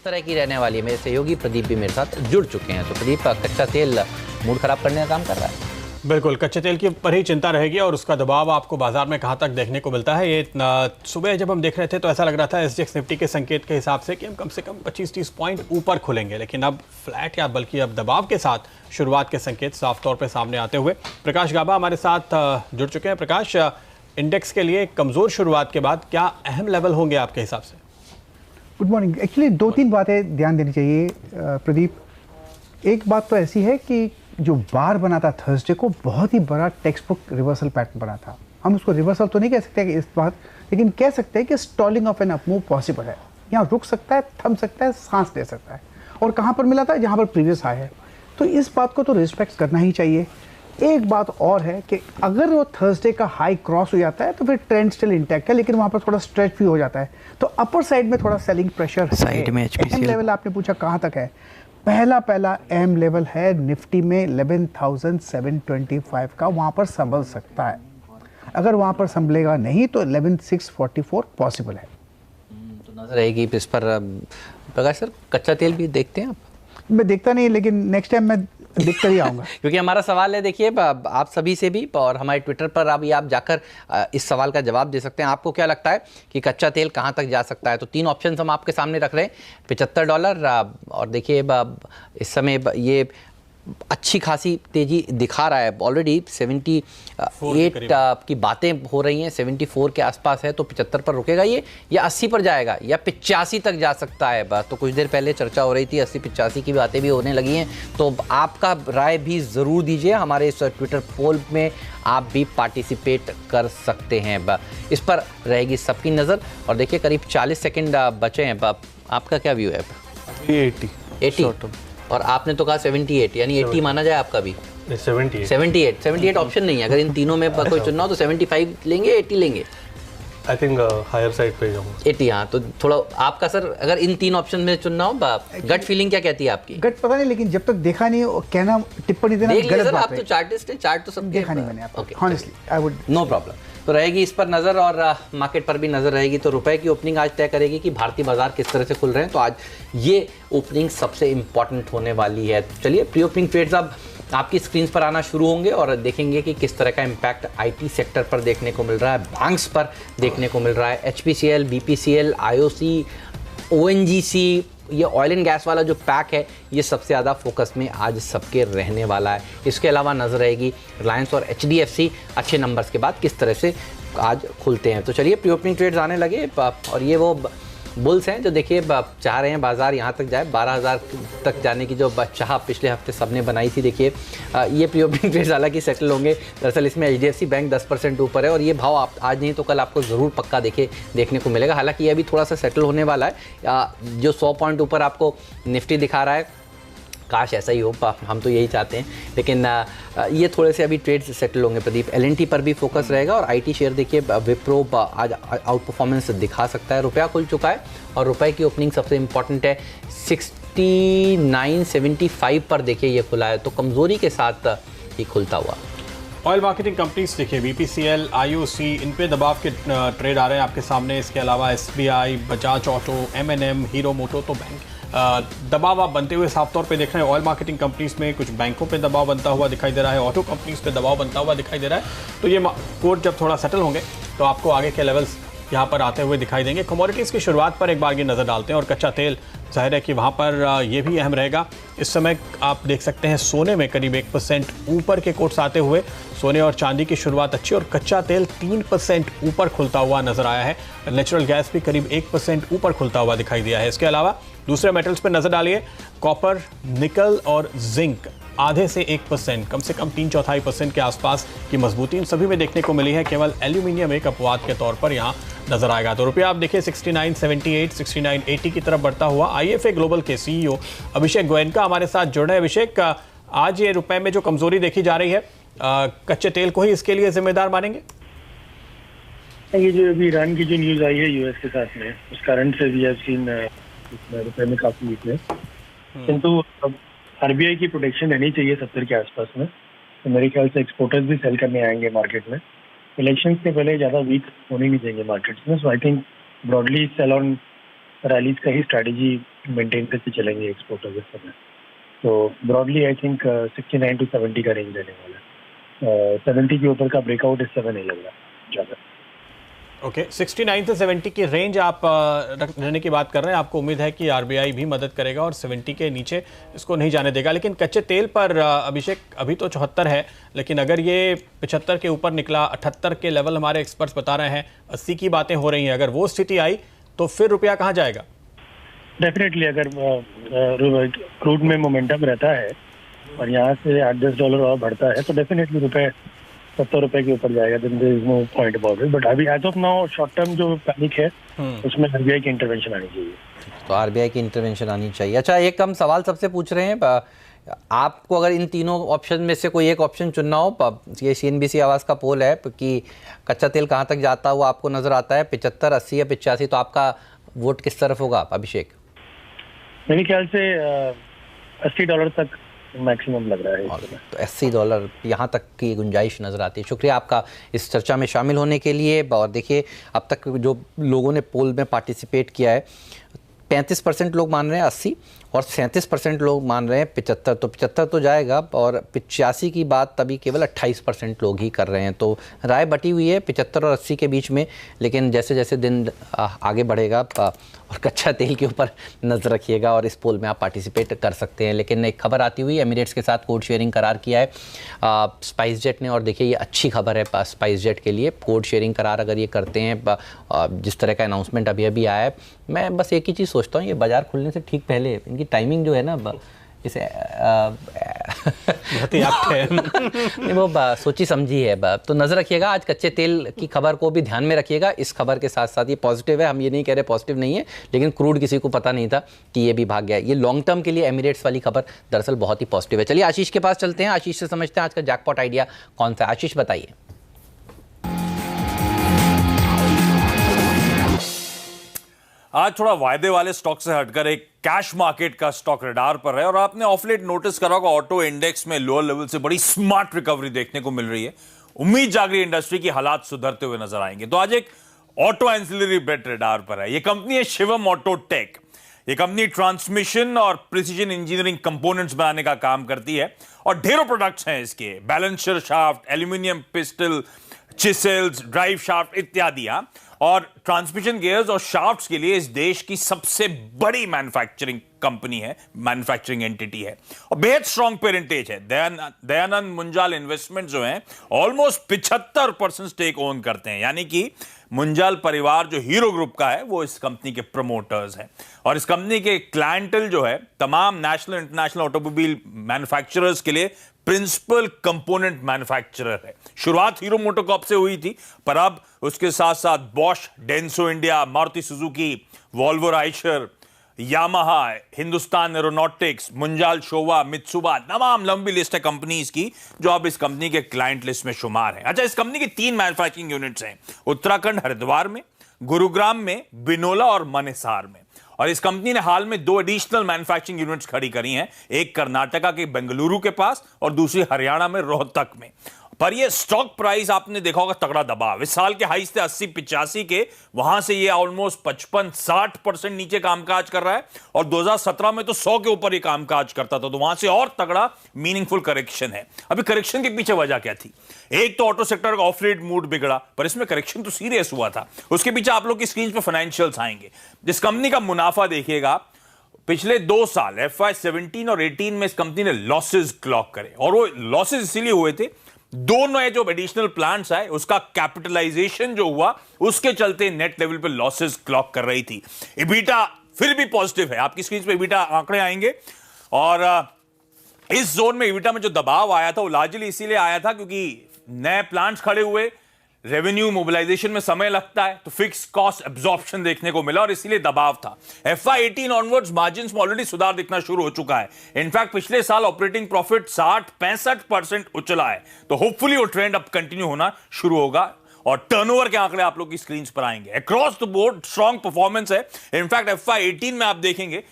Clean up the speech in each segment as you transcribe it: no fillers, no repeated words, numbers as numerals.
तरह की रहने वाली है। मेरे सहयोगी प्रदीप भी मेरे साथ जुड़ चुके हैं। तो प्रदीप, कच्चा तेल मूड खराब करने का काम कर रहा है? बिल्कुल, कच्चे तेल की पर ही चिंता रहेगी और उसका दबाव आपको बाजार में कहाँ तक देखने को मिलता है। ये सुबह जब हम देख रहे थे तो ऐसा लग रहा था एसजीएक्स निफ्टी के संकेत के हिसाब से कि हम कम से कम 25-30 पॉइंट ऊपर खुलेंगे, लेकिन अब फ्लैट या बल्कि अब दबाव के साथ शुरुआत के संकेत साफ तौर पर सामने आते हुए प्रकाश गाबा हमारे साथ जुड़ चुके हैं। प्रकाश, इंडेक्स के लिए कमज़ोर शुरुआत के बाद क्या अहम लेवल होंगे आपके हिसाब से? Good morning. एक्चुअली 2-3 बातें ध्यान देनी चाहिए प्रदीप। एक बात तो ऐसी है कि जो बार बना था थर्सडे को, बहुत ही बड़ा टेक्स्ट बुक रिवर्सल पैटर्न बना था। हम उसको रिवर्सल तो नहीं कह सकते कि इस बात, लेकिन कह सकते हैं कि stalling of an upmove possible है। यहाँ रुक सकता है, थम सकता है, सांस ले सकता है। और कहाँ पर मिला था? जहाँ पर प्रीवियस हाई है। तो इस बात को तो रिस्पेक्ट करना ही चाहिए। एक बात और है कि अगर वो थर्सडे का हाई क्रॉस हो जाता है तो फिर ट्रेंड स्टिल इंटैक्ट है, लेकिन वहाँ पर थोड़ा स्ट्रेच भी हो जाता है। तो अपर साइड में थोड़ा सेलिंग प्रेशर साइड में अहम लेवल आपने पूछा कहाँ तक है। पहला अहम लेवल है निफ्टी में 11,725 का, वहाँ पर संभल सकता है। अगर वहाँ पर संभलेगा नहीं तो 11,644 पॉसिबल है। तो नजर रहेगी इस पर। प्रकाश सर, कच्चा तेल भी देखते हैं आप? मैं देखता नहीं, लेकिन नेक्स्ट टाइम मैं देख कर ही आऊँगा। क्योंकि हमारा सवाल है, देखिए आप सभी से भी, और हमारे ट्विटर पर अभी आप जाकर इस सवाल का जवाब दे सकते हैं। आपको क्या लगता है कि कच्चा तेल कहां तक जा सकता है? तो 3 ऑप्शंस हम आपके सामने रख रहे हैं। $75, और देखिए इस समय ये अच्छी खासी तेजी दिखा रहा है। ऑलरेडी 78 की बातें हो रही हैं, 74 के आसपास है। तो 75 पर रुकेगा ये, या 80 पर जाएगा, या 85 तक जा सकता है? तो कुछ देर पहले चर्चा हो रही थी, 80-85 की बातें भी होने लगी हैं। तो आपका राय भी ज़रूर दीजिए हमारे इस ट्विटर पोल में, आप भी पार्टिसिपेट कर सकते हैं। इस पर रहेगी सबकी नज़र। और देखिए करीब 40 सेकेंड बचे हैं। आपका क्या व्यू है? 80 और आपने तो कहा 78, यानी 80 माना जाए आपका भी? 78 ऑप्शन नहीं है। अगर इन तीनों में कोई चुनना हो तो 75 लेंगे, 80 लेंगे? आई थिंक हायर साइड पे जाऊंगा, 80। हाँ, तो थोड़ा आपका सर, अगर इन 3 ऑप्शन में चुनना हो, गट फीलिंग क्या कहती है आपकी? गट पता नहीं, लेकिन जब तक देखा नहीं कहना, टिप्पणी देना गलत बात है। आप तो चार्टिस्ट हैं, चार्ट तो सब देखा नहीं मैंने आपको। Honestly I would, no problem. तो रहेगी इस पर नज़र, और मार्केट पर भी नज़र रहेगी। तो रुपए की ओपनिंग आज तय करेगी कि भारतीय बाजार किस तरह से खुल रहे हैं। तो आज ये ओपनिंग सबसे इंपॉर्टेंट होने वाली है। चलिए, प्री ओपनिंग ट्रेड्स अब आपकी स्क्रीन पर आना शुरू होंगे और देखेंगे कि किस तरह का इम्पैक्ट आईटी सेक्टर पर देखने को मिल रहा है, बैंक्स पर देखने को मिल रहा है। एचपीसीएल, बीपीसीएल, आईओसी, ओएनजीसी, ये ऑयल एंड गैस वाला जो पैक है, ये सबसे ज़्यादा फोकस में आज सबके रहने वाला है। इसके अलावा नजर रहेगी रिलायंस और एचडीएफसी अच्छे नंबर्स के बाद किस तरह से आज खुलते हैं। तो चलिए, प्री ओपनिंग ट्रेड्स आने लगे। और ये वो बुल्स हैं जो देखिए चाह रहे हैं बाजार यहाँ तक जाए, 12,000 तक जाने की जो चाह पिछले हफ्ते सबने बनाई थी। देखिए ये प्री ओपनिंग ट्रेड्स हालांकि सेटल होंगे। दरअसल इसमें एचडीएफसी बैंक 10% ऊपर है, और ये भाव आप आज नहीं तो कल आपको ज़रूर पक्का देखने को मिलेगा। हालांकि ये अभी थोड़ा सा सेटल होने वाला है। जो 100 पॉइंट ऊपर आपको निफ्टी दिखा रहा है, काश ऐसा ही हो, हम तो यही चाहते हैं। लेकिन ये थोड़े से अभी ट्रेड्स सेटल होंगे। प्रदीप, एलएनटी पर भी फोकस रहेगा, और आईटी शेयर देखिए विप्रो आज आउट परफॉर्मेंस दिखा सकता है। रुपया खुल चुका है, और रुपए की ओपनिंग सबसे इंपॉर्टेंट है। 69.75 पर देखिए ये खुला है, तो कमज़ोरी के साथ ही खुलता हुआ। ऑयल मार्केटिंग कंपनीज देखिए, बीपीसीएल, आईओसी, इन पे दबाव के ट्रेड आ रहे हैं आपके सामने। इसके अलावा SBI, Bajaj auto, MNM, Hero Moto, तो बैंक दबाव आप बनते हुए साफ तौर पे देख रहे हैं। ऑयल मार्केटिंग कंपनीज में कुछ बैंकों पे दबाव बनता हुआ दिखाई दे रहा है, ऑटो कंपनीज पे दबाव बनता हुआ दिखाई दे रहा है। तो ये कोड जब थोड़ा सेटल होंगे तो आपको आगे के लेवल्स यहाँ पर आते हुए दिखाई देंगे। कमोडिटीज़ की शुरुआत पर एक बार ये नज़र डालते हैं, और कच्चा तेल जाहिर है कि वहाँ पर ये भी अहम रहेगा। इस समय आप देख सकते हैं सोने में करीब 1% ऊपर के कोट्स आते हुए। सोने और चांदी की शुरुआत अच्छी, और कच्चा तेल 3% ऊपर खुलता हुआ नजर आया है। नेचुरल गैस भी करीब 1% ऊपर खुलता हुआ दिखाई दिया है। इसके अलावा दूसरे मेटल्स पर नजर डालिए, कॉपर, निकल और जिंक आधे से 1%, कम से कम 3/4% के आसपास की मजबूती इन सभी में देखने को मिली है। केवल एल्यूमिनियम एक अपवाद के तौर पर यहाँ नजर आएगा। तो रुपया आप देखिए 69.78, 69.80 की तरफ बढ़ता हुआ। आईएफए ग्लोबल के सीईओ अभिषेक गोयनका हमारे साथ जुड़ रहे हैं। अभिषेक, आज ये रुपए में जो कमजोरी देखी जा रही है, कच्चे तेल को ही इसके लिए जिम्मेदार मानेंगे? ये जो अभी ईरान की जो न्यूज आई है यूएस के साथ में, उस कारण से भी सीन रुपए में काफी वीकनेस, किंतु अब आरबीआई की प्रोटेक्शन रहनी चाहिए 70 के आसपास में। तो मेरे ख्याल से एक्सपोर्टर्स भी सेल करने आएंगे मार्केट में। इलेक्शन से पहले ज्यादा वीक होने नहीं चाहिए मार्केट्स में। So I think broadly sell on rallies का ही स्ट्रैटेजी मेंटेन करके चलेंगे एक्सपोर्टर्स इस समय। तो ब्रॉडली आई थिंक 69 to 70 का रेंज रहने वाला है। 70 के ऊपर का ब्रेकआउट इस समय नहीं लग रहा ज़्यादा। ओके 69 से 70 की रेंज आप रहने की बात कर रहे हैं। आपको उम्मीद है कि आरबीआई भी मदद करेगा और 70 के नीचे इसको नहीं जाने देगा। लेकिन कच्चे तेल पर अभिषेक अभी तो 74 है, लेकिन अगर ये 75 के ऊपर निकला, 78 के लेवल हमारे एक्सपर्ट्स बता रहे हैं, 80 की बातें हो रही हैं, अगर वो स्थिति आई तो फिर रुपया कहाँ जाएगा? डेफिनेटली अगर क्रूड में मोमेंटम रहता है और यहाँ से $8-10 और बढ़ता है तो डेफिनेटली रुपए 70 रुपए के ऊपर जाएगा। There is no point about it. But अभी as of now short term जो पैनिक है उसमें आरबीआई की इंटरवेंशन आनी चाहिए। तो आरबीआई की इंटरवेंशन आनी चाहिए। अच्छा, एक हम सवाल सबसे पूछ रहे हैं, आपको अगर इन तीनों ऑप्शन में से कोई एक ऑप्शन चुनना हो, ये CNBC आवाज़ का पोल है कि कच्चा तेल कहाँ तक जाता हुआ आपको नजर आता है, 75, 80 या 85, तो आपका वोट किस तरफ होगा अभिषेक? मेरे ख्याल से $80 तक मैक्सिमम लग रहा है। तो $80 यहाँ तक की गुंजाइश नज़र आती है। शुक्रिया आपका इस चर्चा में शामिल होने के लिए। और देखिए, अब तक जो लोगों ने पोल में पार्टिसिपेट किया है, 35% लोग मान रहे हैं 80 और 37% लोग मान रहे हैं 75। तो 75 तो जाएगा, और 85 की बात तभी केवल 28% लोग ही कर रहे हैं। तो राय बटी हुई है 75 और 80 के बीच में। लेकिन जैसे जैसे दिन आगे बढ़ेगा और कच्चा तेल के ऊपर नज़र रखिएगा और इस पोल में आप पार्टिसिपेट कर सकते हैं। लेकिन एक खबर आती हुई, एमिरेट्स के साथ कोड शेयरिंग करार किया है स्पाइस जेट ने, और देखिए ये अच्छी खबर है स्पाइस जेट के लिए। कोड शेयरिंग करार अगर ये करते हैं, जिस तरह का अनाउंसमेंट अभी अभी आया है, मैं बस एक ही चीज़ सोचता हूँ, ये बाजार खुलने से ठीक पहले इनकी टाइमिंग जो है ना, इसे नहीं, वो सोची समझी है। तो नज़र रखिएगा, आज कच्चे तेल की खबर को भी ध्यान में रखिएगा। इस खबर के साथ साथ ये पॉजिटिव है, हम ये नहीं कह रहे पॉजिटिव नहीं है, लेकिन क्रूड किसी को पता नहीं था कि ये भी भाग गया। ये लॉन्ग टर्म के लिए एमिरेट्स वाली खबर दरअसल बहुत ही पॉजिटिव है। चलिए आशीष के पास चलते हैं, आशीष से समझते हैं आज का जैकपॉट आइडिया कौन सा है। आशीष बताइए। आज थोड़ा वायदे वाले स्टॉक से हटकर एक कैश मार्केट का स्टॉक रडार पर है, और आपने ऑफ लेट नोटिस करा होगा ऑटो इंडेक्स में लोअर लेवल से बड़ी स्मार्ट रिकवरी देखने को मिल रही है। उम्मीद जाग रही इंडस्ट्री की हालात सुधरते हुए नजर आएंगे। तो आज एक ऑटो एंसिलरी बेट रडार पर है। यह कंपनी है शिवम ऑटो टेक। ये कंपनी ट्रांसमिशन और प्रिसीजन इंजीनियरिंग कंपोनेंट्स बनाने का काम करती है, और ढेरों प्रोडक्ट्स हैं इसके, balancer shaft, aluminium pistol, chisels, drive shaft इत्यादि। और ट्रांसमिशन गियर्स और शाफ्ट्स के लिए इस देश की सबसे बड़ी मैन्युफैक्चरिंग कंपनी है, मैन्युफैक्चरिंग एंटिटी है, और बेहद स्ट्रॉन्ग पेरेंटेज है। दयानंद मुंजाल इन्वेस्टमेंट जो है ऑलमोस्ट 75% स्टेक ओन करते हैं, यानी कि मुंजाल परिवार जो हीरो ग्रुप का है वो इस कंपनी के प्रमोटर्स हैं। और इस कंपनी के क्लाइंटल जो है तमाम नेशनल इंटरनेशनल ऑटोमोबाइल मैन्युफैक्चरर्स के लिए प्रिंसिपल कंपोनेंट मैन्युफैक्चरर है। शुरुआत हीरो मोटोकॉर्प से हुई थी, पर अब उसके साथ साथ Bosch, Denso India, Maruti Suzuki, Volvo Eicher, Yamaha, Hindustan Aeronautics, Munjal Showa, Mitsuba, तमाम लंबी लिस्ट है कंपनीज की जो अब इस कंपनी के क्लाइंट लिस्ट में शुमार है। अच्छा, इस कंपनी की 3 मैन्युफैक्चरिंग यूनिट्स हैं, उत्तराखंड हरिद्वार में, गुरुग्राम में, बिनोला और मनेसार में। और इस कंपनी ने हाल में 2 एडिशनल मैन्युफैक्चरिंग यूनिट्स खड़ी करी हैं, एक कर्नाटका के बेंगलुरु के पास और दूसरी हरियाणा में रोहतक में। पर ये स्टॉक प्राइस आपने देखा होगा तगड़ा दबाव, इस साल के हाई से 80-85 के, वहां से ये ऑलमोस्ट 55-60% नीचे कामकाज कर रहा है, और 2017 में तो 100 के ऊपर ये कामकाज करता था, तो वहां से और तगड़ा मीनिंगफुल करेक्शन है। अभी करेक्शन के पीछे वजह क्या थी? एक तो ऑटो सेक्टर का ऑफ लेट मूड बिगड़ा, पर इसमें करेक्शन तो सीरियस हुआ था। उसके पीछे आप लोग की स्क्रीन पर फाइनेंशियल्स आएंगे। जिस कंपनी का मुनाफा देखिएगा, पिछले 2 साल FY 17 और 18 में इस कंपनी ने लॉसेस क्लॉक करे, और वो लॉसेस इसीलिए हुए थे, 2 नए जो एडिशनल प्लांट्स आए उसका कैपिटलाइजेशन जो हुआ उसके चलते नेट लेवल पे लॉसेस क्लॉक कर रही थी। इबिटा फिर भी पॉजिटिव है, आपकी स्क्रीन पे इबिटा आंकड़े आएंगे, और इस जोन में इबिटा में जो दबाव आया था वो लार्जली इसीलिए आया था क्योंकि नए प्लांट्स खड़े हुए, रेवेन्यू मोबिलाइजेशन में समय लगता है, तो फिक्स कॉस्ट एब्जॉर्प्शन देखने को मिला और इसीलिए दबाव था। FY 18 ऑनवर्ड्स मार्जिन्स में ऑलरेडी सुधार दिखना शुरू हो चुका है। इनफैक्ट पिछले साल ऑपरेटिंग प्रॉफिट 60-65% उछला है, तो होपफुली वो ट्रेंड अब कंटिन्यू होना शुरू होगा। और टर्नओवर के आंकड़े आप लोग की स्क्रीन पर आएंगे। Across the board strong performance है। इनफैक्ट FY 18 में आप देखेंगे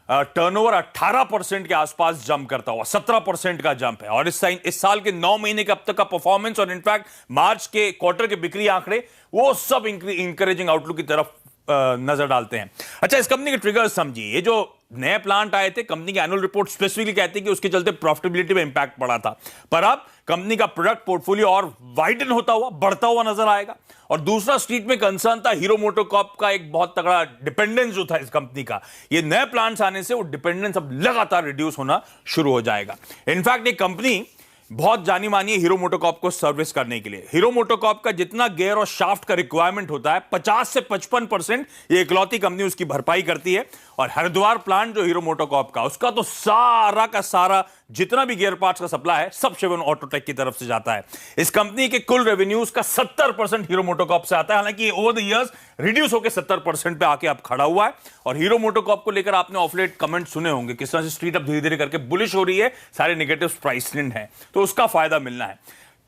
टर्नओवर 18% के आसपास जंप करता हुआ 17% का जंप है, और इस साल के 9 महीने के अब तक का परफॉर्मेंस और इनफैक्ट मार्च के क्वार्टर के बिक्री आंकड़े वो सब इंकरेजिंग आउटलुक की तरफ नजर डालते हैं। अच्छा, इस कंपनी के ट्रिगर्स समझिए। ये जो नए प्लांट आए थे, कंपनी की एनुअल रिपोर्ट स्पेसिफिकली कहती है कि उसके चलते प्रॉफिटेबिलिटी में इंपैक्ट पड़ा था, पर अब कंपनी का प्रोडक्ट पोर्टफोलियो और वाइडन होता हुआ, बढ़ता हुआ नजर आएगा। और दूसरा स्ट्रीट में कंसर्न था हीरो मोटोकॉर्प का एक बहुत तगड़ा डिपेंडेंस जो था इस कंपनी का। ये नए प्लांट्स आने से वो डिपेंडेंस अब लगातार रिड्यूस होना शुरू हो जाएगा। इनफैक्ट ये कंपनी बहुत जानी मानी है हीरो मोटोकॉर्प को सर्विस करने के लिए। हीरो मोटोकॉर्प का जितना गियर और शाफ्ट का रिक्वायरमेंट होता है, 50 से 55% ये इकलौती कंपनी उसकी भरपाई करती है। और हरिद्वार प्लांट जो हीरो मोटोकॉर्प का, उसका तो सारा का सारा जितना भी गियर पार्ट्स का सप्लाई है, सब शिवम ऑटोटेक की तरफ से जाता है। इस कंपनी के कुल रेवेन्यूज का 70% हीरो मोटोकॉर्प से आता है। हालांकि ओवर द इयर्स रिड्यूस होकर 70% पे आके अब खड़ा हुआ है। और हीरो मोटोकॉर्प को लेकर आपने ऑफ लेट कमेंट सुने होंगे, किस तरह से स्ट्रीट अब धीरे धीरे करके बुलिश हो रही है, सारे नेगेटिव प्राइस ट्रेंड है, तो उसका फायदा मिलना है।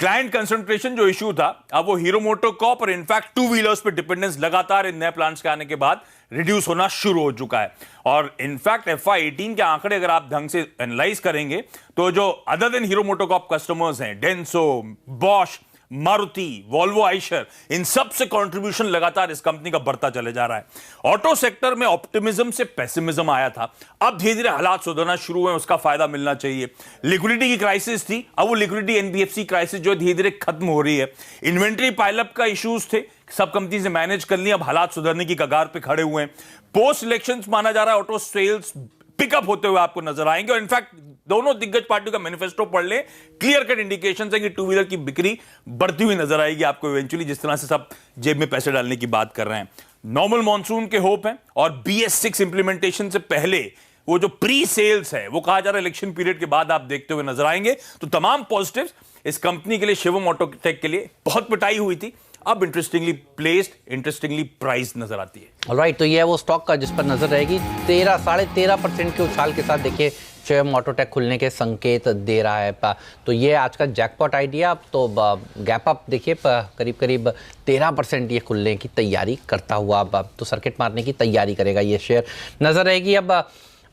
क्लाइंट कंसंट्रेशन जो इशू था, अब वो हीरो मोटोकॉर्प और इनफैक्ट टू व्हीलर्स पे डिपेंडेंस लगातार इन नए प्लांट्स के आने के बाद रिड्यूस होना शुरू हो चुका है। और इनफैक्ट FY18 के आंकड़े अगर आप ढंग से एनालाइज करेंगे तो जो other than Hero MotoCorp customers हैं, Denso, Bosch, Maruti, Volvo, Eicher, इन सब से कंट्रीब्यूशन लगातार इस कंपनी का बढ़ता चले जा रहा है। ऑटो सेक्टर में ऑप्टिमिज्म से पेसिमिज्म आया था, अब धीरे धीरे हालात सुधरना शुरू हुए, उसका फायदा मिलना चाहिए। लिक्विडिटी की क्राइसिस थी, अब वो लिक्विडिटी NBFC क्राइसिस जो धीरे धीरे खत्म हो रही है। इन्वेंट्री पाइलअप का इश्यूज थे, सब कंपनी से मैनेज कर लिया, अब हालात सुधरने की कगार पे खड़े हुए हैं। पोस्ट इलेक्शंस माना जा रहा है ऑटो सेल्स पिकअप होते हुए आपको नजर आएंगे। और इनफैक्ट दोनों दिग्गज पार्टियों का मैनिफेस्टो पढ़ ले, क्लियर कट इंडिकेशंस है कि टू व्हीलर की बिक्री बढ़ती हुई नजर आएगी आपको इवेंचुअली, जिस तरह से सब जेब में पैसे डालने की बात कर रहे हैं। नॉर्मल मॉनसून के होप हैं और BS6 इंप्लीमेंटेशन से पहले वो जो प्री सेल्स है, वो कहा जा रहा है इलेक्शन पीरियड के बाद आप देखते हुए नजर आएंगे। तो तमाम पॉजिटिव्स इस कंपनी के लिए, शिवम ऑटोटेक के लिए बहुत पिटाई हुई थी, अब इंटरेस्टिंगली प्लेस्ड, इंटरेस्टिंगली प्राइस नजर आती है। ऑलराइट, तो ये है वो स्टॉक का जिस पर नजर रहेगी। 13-13.5% के उछाल के साथ देखिए शिवम ऑटोटेक खुलने के संकेत दे रहा है। तो ये आज का जैकपॉट आइडिया। तो गैप अप देखिए करीब करीब 13% ये खुलने की तैयारी करता हुआ अब तो सर्किट मारने की तैयारी करेगा ये शेयर नजर रहेगी। अब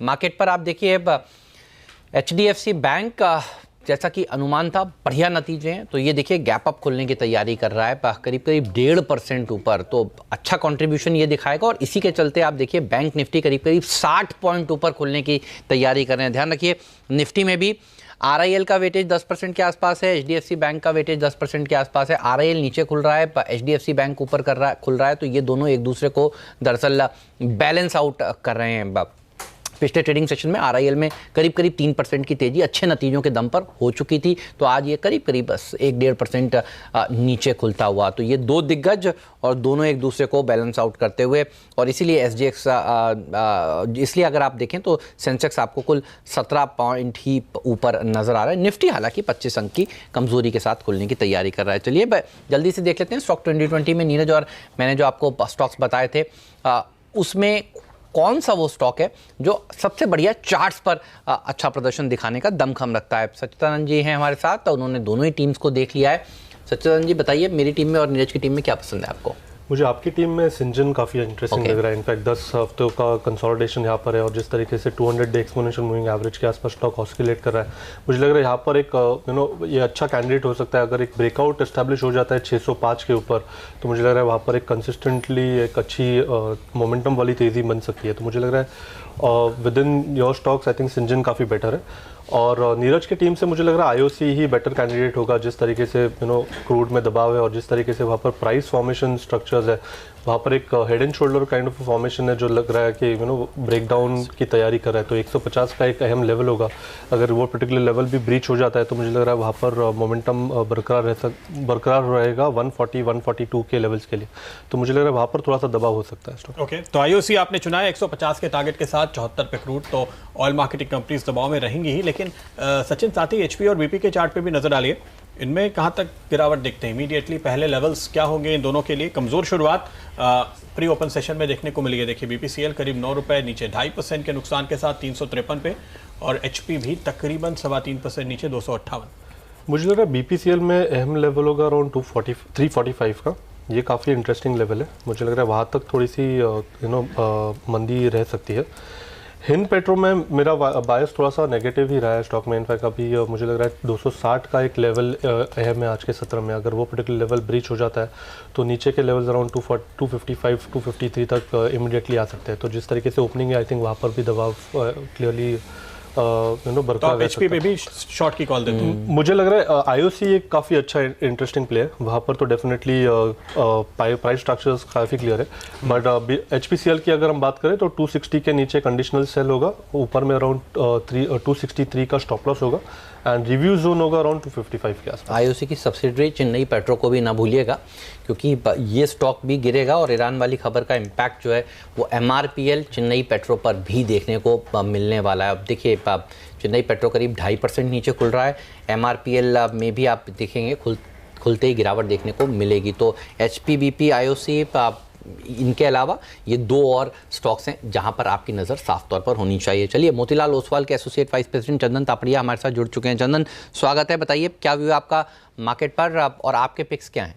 मार्केट पर आप देखिए अब HDFC बैंक जैसा कि अनुमान था, बढ़िया नतीजे हैं। तो ये देखिए गैप अप खुलने की तैयारी कर रहा है करीब करीब 1.5% ऊपर, तो अच्छा कंट्रीब्यूशन ये दिखाएगा। और इसी के चलते आप देखिए बैंक निफ्टी करीब करीब 60 पॉइंट ऊपर खुलने की तैयारी कर रहे हैं। ध्यान रखिए निफ्टी में भी RIL का वेटेज 10% के आसपास है, HDFC बैंक का वेटेज 10% के आसपास है। RIL नीचे खुल रहा है, HDFC बैंक ऊपर खुल रहा है। तो ये दोनों एक दूसरे को दरअसल बैलेंस आउट कर रहे हैं। पिछले ट्रेडिंग सेशन में RIL में करीब करीब 3% की तेजी अच्छे नतीजों के दम पर हो चुकी थी, तो आज ये करीब करीब 1-1.5% नीचे खुलता हुआ। तो ये दो दिग्गज और दोनों एक दूसरे को बैलेंस आउट करते हुए, और इसीलिए SGX इसलिए अगर आप देखें तो सेंसेक्स आपको कुल 17 पॉइंट ही ऊपर नजर आ रहा है। निफ्टी हालांकि 25 अंक की कमजोरी के साथ खुलने की तैयारी कर रहा है। चलिए जल्दी से देख लेते हैं स्टॉक 2020 में नीरज और मैंने जो आपको स्टॉक्स बताए थे उसमें कौन सा वो स्टॉक है जो सबसे बढ़िया चार्ट्स पर अच्छा प्रदर्शन दिखाने का दमखम रखता है। सच्चिदानंद जी हैं हमारे साथ, तो उन्होंने दोनों ही टीम्स को देख लिया है। सच्चिदानंद जी बताइए, मेरी टीम में और नीरज की टीम में क्या पसंद है आपको? मुझे आपकी टीम में सिंजन काफ़ी इंटरेस्टिंग लग रहा है। इनफैक्ट 10 हफ्तों का कंसोलिडेशन यहाँ पर है, और जिस तरीके से 200 डे एक्सपोनेंशियल मूविंग एवरेज के आसपास स्टॉक ऑस्किलेट कर रहा है, मुझे लग रहा है यहाँ पर एक ये अच्छा कैंडिडेट हो सकता है। अगर एक ब्रेकआउट एस्टैब्लिश हो जाता है 605 के ऊपर, तो मुझे लग रहा है वहाँ पर एक कंसिस्टेंटली एक अच्छी मोमेंटम वाली तेज़ी बन सकती है। तो मुझे लग रहा है within your stocks I think Syngene काफ़ी बेटर है। और नीरज की टीम से मुझे लग रहा है IOC ही बेटर कैंडिडेट होगा, जिस तरीके से क्रूड में दबाव है और जिस तरीके से वहाँ पर प्राइस फॉर्मेशन स्ट्रक्चर्स है, वहाँ पर एक head and shoulder kind of formation है जो लग रहा है कि ब्रेकडाउन की तैयारी कर रहा है। तो 150 का एक अहम लेवल होगा, अगर वो पर्टिकुलर लेवल भी ब्रीच हो जाता है तो मुझे लग रहा है वहाँ पर मोमेंटम बरकरार रहेगा 140-142 के लेवल्स के लिए। तो मुझे लग रहा है वहाँ पर थोड़ा सा दबाव हो सकता है। ओके, तो IOC आपने चुना है 150 के टारगेट के साथ 74 पे क्रूड, तो ऑयल मार्केटिंग कंपनीज दबाव में रहेंगी ही। लेकिन सचिन साथ ही HP और BP के चार्ट पे भी नजर डालिए, इनमें कहाँ तक गिरावट दिखते हैं इमीडिएटली? पहले लेवल्स क्या होंगे इन दोनों के लिए? कमजोर शुरुआत प्री ओपन सेशन में देखने को मिली है। देखिए BPCL करीब 9 रुपए नीचे 2.5% के नुकसान के साथ 353 पे, और HP भी तकरीबन 3.25% नीचे 258। मुझे लग रहा है BPCL में अहम लेवल होगा अराउंड 345 का, ये काफ़ी इंटरेस्टिंग लेवल है। मुझे लग रहा है वहाँ तक थोड़ी सी मंदी रह सकती है। हिंद पेट्रो में मेरा बायस थोड़ा सा नेगेटिव ही रहा है स्टॉक में। इनफैक्ट अभी मुझे लग रहा है 260 का एक लेवल अहम है आज के सत्र में। अगर वो पर्टिकुलर लेवल ब्रीच हो जाता है तो नीचे के लेवल्स अराउंड 255 253 तक इमीडिएटली आ सकते हैं। तो जिस तरीके से ओपनिंग है आई थिंक वहाँ पर भी दबाव क्लियरली बरकरार रह सकता है। पे भी शॉर्ट की कॉल देते हैं। मुझे लग रहा है आईओसी एक काफ़ी अच्छा इंटरेस्टिंग प्ले है। वहाँ पर तो डेफिनेटली प्राइस स्ट्रक्चर्स काफ़ी क्लियर है। बट एचपीसीएल की अगर हम बात करें तो 260 के नीचे कंडीशनल सेल होगा, ऊपर में अराउंड 263 का स्टॉप लॉस होगा एंड रिव्यू जोन होगा अराउंड 255 के आसपास। आईओसी की सब्सिडरी चेन्नई पेट्रो को भी ना भूलिएगा, क्योंकि ये स्टॉक भी गिरेगा और ईरान वाली खबर का इम्पैक्ट जो है वो एमआरपीएल चेन्नई पेट्रो पर भी देखने को मिलने वाला है। अब देखिए चेन्नई पेट्रो करीब 2.5% नीचे खुल रहा है, एमआरपीएल में भी आप देखेंगे खुलते ही गिरावट देखने को मिलेगी। तो एचपीबीपी, आईओसी, इनके अलावा ये दो और स्टॉक्स हैं जहां पर आपकी नज़र साफ तौर पर होनी चाहिए। चलिए, मोतीलाल ओसवाल के एसोसिएट वाइस प्रेसिडेंट चंदन तापड़िया हमारे साथ जुड़ चुके हैं। चंदन, स्वागत है। बताइए क्या व्यू है आपका मार्केट पर और आपके पिक्स क्या हैं?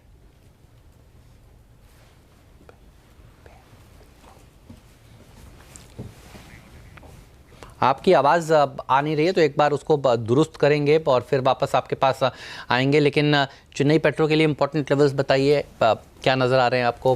आपकी आवाज़ आ नहीं रही है, तो एक बार उसको दुरुस्त करेंगे और फिर वापस आपके पास आएंगे। लेकिन चेन्नई पेट्रो के लिए इंपॉर्टेंट लेवल्स बताइए, क्या नज़र आ रहे हैं आपको?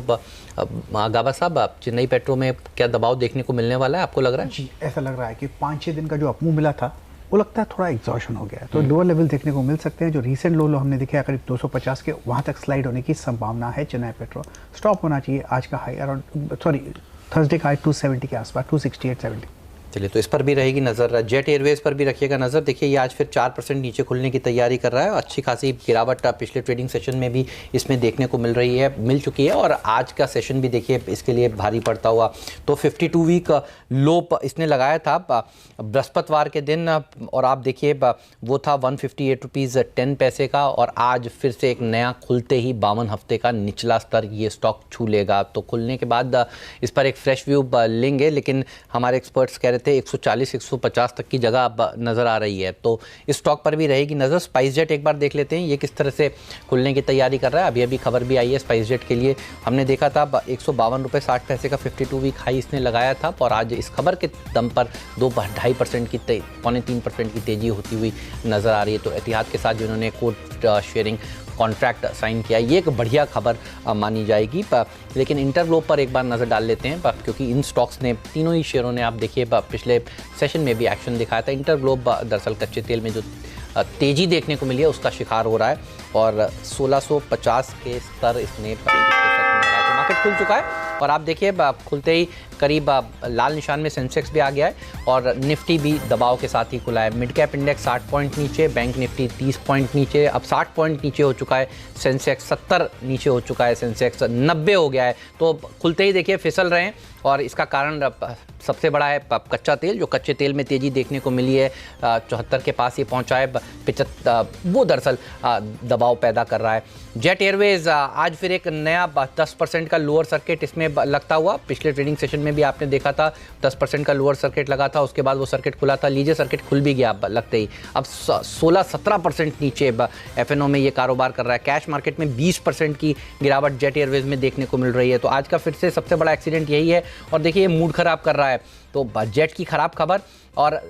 गाबा साहब, चेन्नई पेट्रो में क्या दबाव देखने को मिलने वाला है, आपको लग रहा है? जी, ऐसा लग रहा है कि 5-6 दिन का जो अपमूव मिला था वो लगता है थोड़ा एग्जॉशन हो गया है। तो लोअर लेवल देखने को मिल सकते हैं। जो रीसेंट लो हमने देखे हैं करीब 250 के, वहाँ तक स्लाइड होने की संभावना है। चेन्नई पेट्रो स्टॉप होना चाहिए। आज का हाई थर्सडे का हाई 270 के आसपास, 268.70। चलिए, तो इस पर भी रहेगी नज़र। जेट एयरवेज पर भी रखिएगा नज़र। देखिए, ये आज फिर 4% नीचे खुलने की तैयारी कर रहा है। अच्छी खासी गिरावट पिछले ट्रेडिंग सेशन में भी इसमें देखने को मिल चुकी है और आज का सेशन भी देखिए इसके लिए भारी पड़ता हुआ। तो 52 वीक लो इसने लगाया था बृहस्पतिवार के दिन और आप देखिए वो था 158 रुपीज़ 10 पैसे का और आज फिर से एक नया खुलते ही 52 हफ्ते का निचला स्तर ये स्टॉक छू लेगा। तो खुलने के बाद इस पर एक फ्रेश व्यू लेंगे, लेकिन हमारे एक्सपर्ट्स कह रहे थे 140-150 तक की जगह अब नज़र आ रही है। तो इस स्टॉक पर भी रहेगी नज़र। स्पाइस जेट एक बार देख लेते हैं ये किस तरह से खुलने की तैयारी कर रहा है। अभी खबर भी आई है स्पाइस जेट के लिए। हमने देखा था 152 रुपये 60 पैसे का 52 वीक हाई इसने लगाया था और आज इस खबर के दम पर 2.5% की 3% की तेज़ी होती हुई नज़र आ रही है। तो एतिहाद के साथ जिन्होंने कोट शेयरिंग कॉन्ट्रैक्ट साइन किया, ये एक बढ़िया खबर मानी जाएगी। लेकिन इंटरग्लोब पर एक बार नज़र डाल लेते हैं क्योंकि इन स्टॉक्स ने, तीनों ही शेयरों ने आप देखिए पिछले सेशन में भी एक्शन दिखाया था। इंटरग्लोब दरअसल कच्चे तेल में जो तेज़ी देखने को मिली है उसका शिकार हो रहा है और 1650 के स्तर इसने मार्केट खुल चुका है और आप देखिए खुलते ही करीब लाल निशान में सेंसेक्स भी आ गया है और निफ्टी भी दबाव के साथ ही खुला है। मिड कैप इंडेक्स 60 पॉइंट नीचे, बैंक निफ्टी 30 पॉइंट नीचे, अब 60 पॉइंट नीचे हो चुका है सेंसेक्स, 70 नीचे हो चुका है सेंसेक्स, 90 हो गया है। तो खुलते ही देखिए फिसल रहे हैं और इसका कारण सबसे बड़ा है कच्चा तेल। जो कच्चे तेल में तेज़ी देखने को मिली है 74 के पास ये पहुंचा है, 75 वो दरअसल दबाव पैदा कर रहा है। जेट एयरवेज आज फिर एक नया 10% का लोअर सर्किट इसमें लगता हुआ। पिछले ट्रेडिंग सेशन में भी आपने देखा था 10% का लोअर सर्किट लगा था, उसके बाद वो सर्किट खुला था। लीजिए सर्किट खुल भी गया लगते ही। अब 16-17% नीचे एफएनओ में ये कारोबार कर रहा है। कैश मार्केट में 20% की गिरावट जेट एयरवेज में देखने को मिल रही है। तो आज का फिर से सबसे बड़ा एक्सीडेंट यही है और देखिए ये मूड खराब कर रहा है। तो जेट की खराब खबर और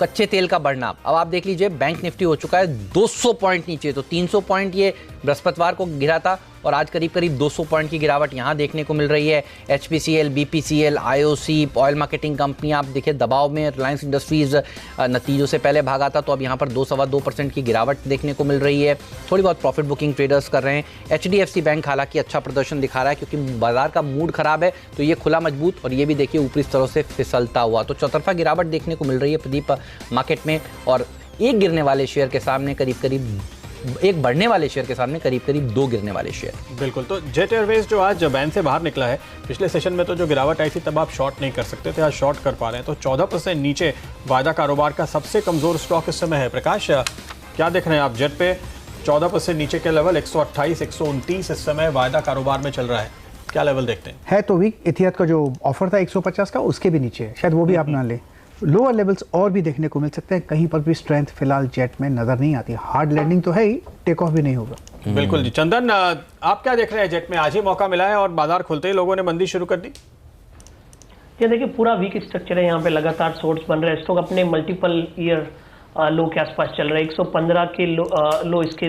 कच्चे तेल का बढ़ना। अब आप देख लीजिए बैंक निफ्टी हो चुका है 200 पॉइंट नीचे। तो 300 पॉइंट ये बृहस्पतिवार को गिरा था और आज करीब 200 पॉइंट की गिरावट यहाँ देखने को मिल रही है। HPCL, BPCL, IOC, oil marketing company आप देखिए दबाव में। रिलायंस इंडस्ट्रीज नतीजों से पहले भागा था तो अब यहाँ पर 2-2.25% की गिरावट देखने को मिल रही है। थोड़ी बहुत प्रॉफिट बुकिंग ट्रेडर्स कर रहे हैं। एचडीएफसी बैंक हालांकि अच्छा प्रदर्शन दिखा रहा है क्योंकि बाजार का मूड खराब है तो ये खुला मजबूत और ये भी देखिए ऊपरी स्तरों से फिसलता हुआ। तो चौतरफा गिरावट देखने को मिल रही है प्रदीप मार्केट में और एक गिरने वाले शेयर के सामने एक बढ़ने वाले शेयर के सामने करीब 2 गिरने वाले शेयर। बिल्कुल। तो जेट एयरवेज जो आज बैन से बाहर निकला है, पिछले सेशन में तो जो गिरावट आई थी तब आप शॉर्ट नहीं कर सकते थे, आज शॉर्ट कर पा रहे हैं। तो 14% नीचे वायदा कारोबार का सबसे कमजोर स्टॉक इस समय है। प्रकाश, क्या देख रहे हैं आप जेट पे? 14% नीचे के लेवल 128, 129 इस समय वायदा कारोबार में चल रहा है, क्या लेवल देखते हैं? है तो वीक। एतिहाद का जो ऑफर था 150 का उसके भी नीचे है, शायद वो भी आप ना लें। लोअर लेवल्स और भी देखने को मिल सकते हैं। कहीं पर भी स्ट्रेंथ फिलहाल जेट में नजर नहीं आती। हार्ड लैंडिंग तो है ही, टेक ऑफ भी नहीं होगा। बिल्कुल जी। चंदन, आप क्या देख रहे हैं जेट में? आज ही मौका मिला है और बाजार खुलते ही लोगों ने मंदी शुरू कर दी। ये देखिए पूरा वीक स्ट्रक्चर है, यहाँ पे लगातार शॉर्ट्स बन रहे हैं, स्टॉक अपने मल्टीपल ईयर लो के आसपास चल रहा है। 115 के लो इसके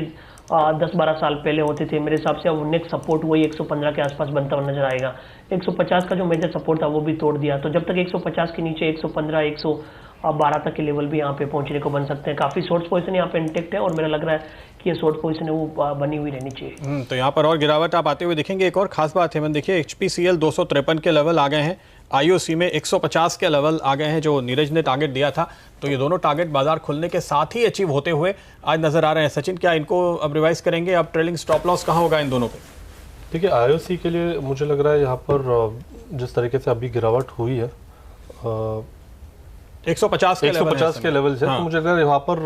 10-12 साल पहले होते थे। मेरे हिसाब से अब नेक्स्ट सपोर्ट वही 115 के आसपास बनता हुआ नजर आएगा। 150 का जो मेजर सपोर्ट था वो भी तोड़ दिया, तो जब तक 150 के नीचे 115 112 तक के लेवल भी यहाँ पे पहुंचने को बन सकते हैं। काफी शॉर्ट पोजीशन यहाँ पे इंटेक्ट है और मेरा लग रहा है कि ये शॉर्ट पोजीशन है वो बनी हुई रहनी चाहिए। तो यहाँ पर और गिरावट आप आते हुए देखेंगे। एक और खास बात है, देखिए HPCL 253 के लेवल आ गए हैं, IOC में 150 के लेवल आ गए हैं जो नीरज ने टारगेट दिया था। तो ये दोनों टारगेट बाजार खुलने के साथ ही अचीव होते हुए आज नजर आ रहे हैं। सचिन, क्या इनको अब रिवाइज करेंगे? अब ट्रेलिंग स्टॉप लॉस कहाँ होगा इन दोनों पे? देखिए IOC के लिए मुझे लग रहा है यहाँ पर जिस तरीके से अभी गिरावट हुई है 150 के लेवल से, तो मुझे लग रहा है यहाँ पर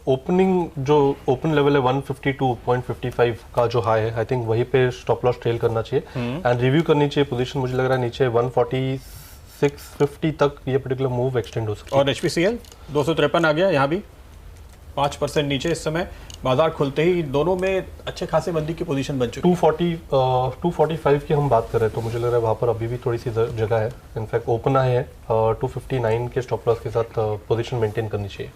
ओपनिंग जो ओपन लेवल है 152.55 का जो हाई है, आई थिंक वहीं पे स्टॉप लॉस ट्रेल करना चाहिए एंड रिव्यू करनी चाहिए पोजीशन। मुझे लग रहा है नीचे 146.50 तक ये पर्टिकुलर मूव एक्सटेंड हो सकता है। और HPCL 253 आ गया, यहाँ भी 5% नीचे इस समय। बाजार खुलते ही दोनों में अच्छे खासे मंदी की पोजीशन बन चुकी है। 245 की हम बात कर रहे हैं, तो मुझे लग रहा है वहाँ पर अभी भी थोड़ी सी जगह है। इनफैक्ट ओपन आए हैं 259 के स्टॉप लॉस के साथ पोजीशन मेंटेन करनी चाहिए।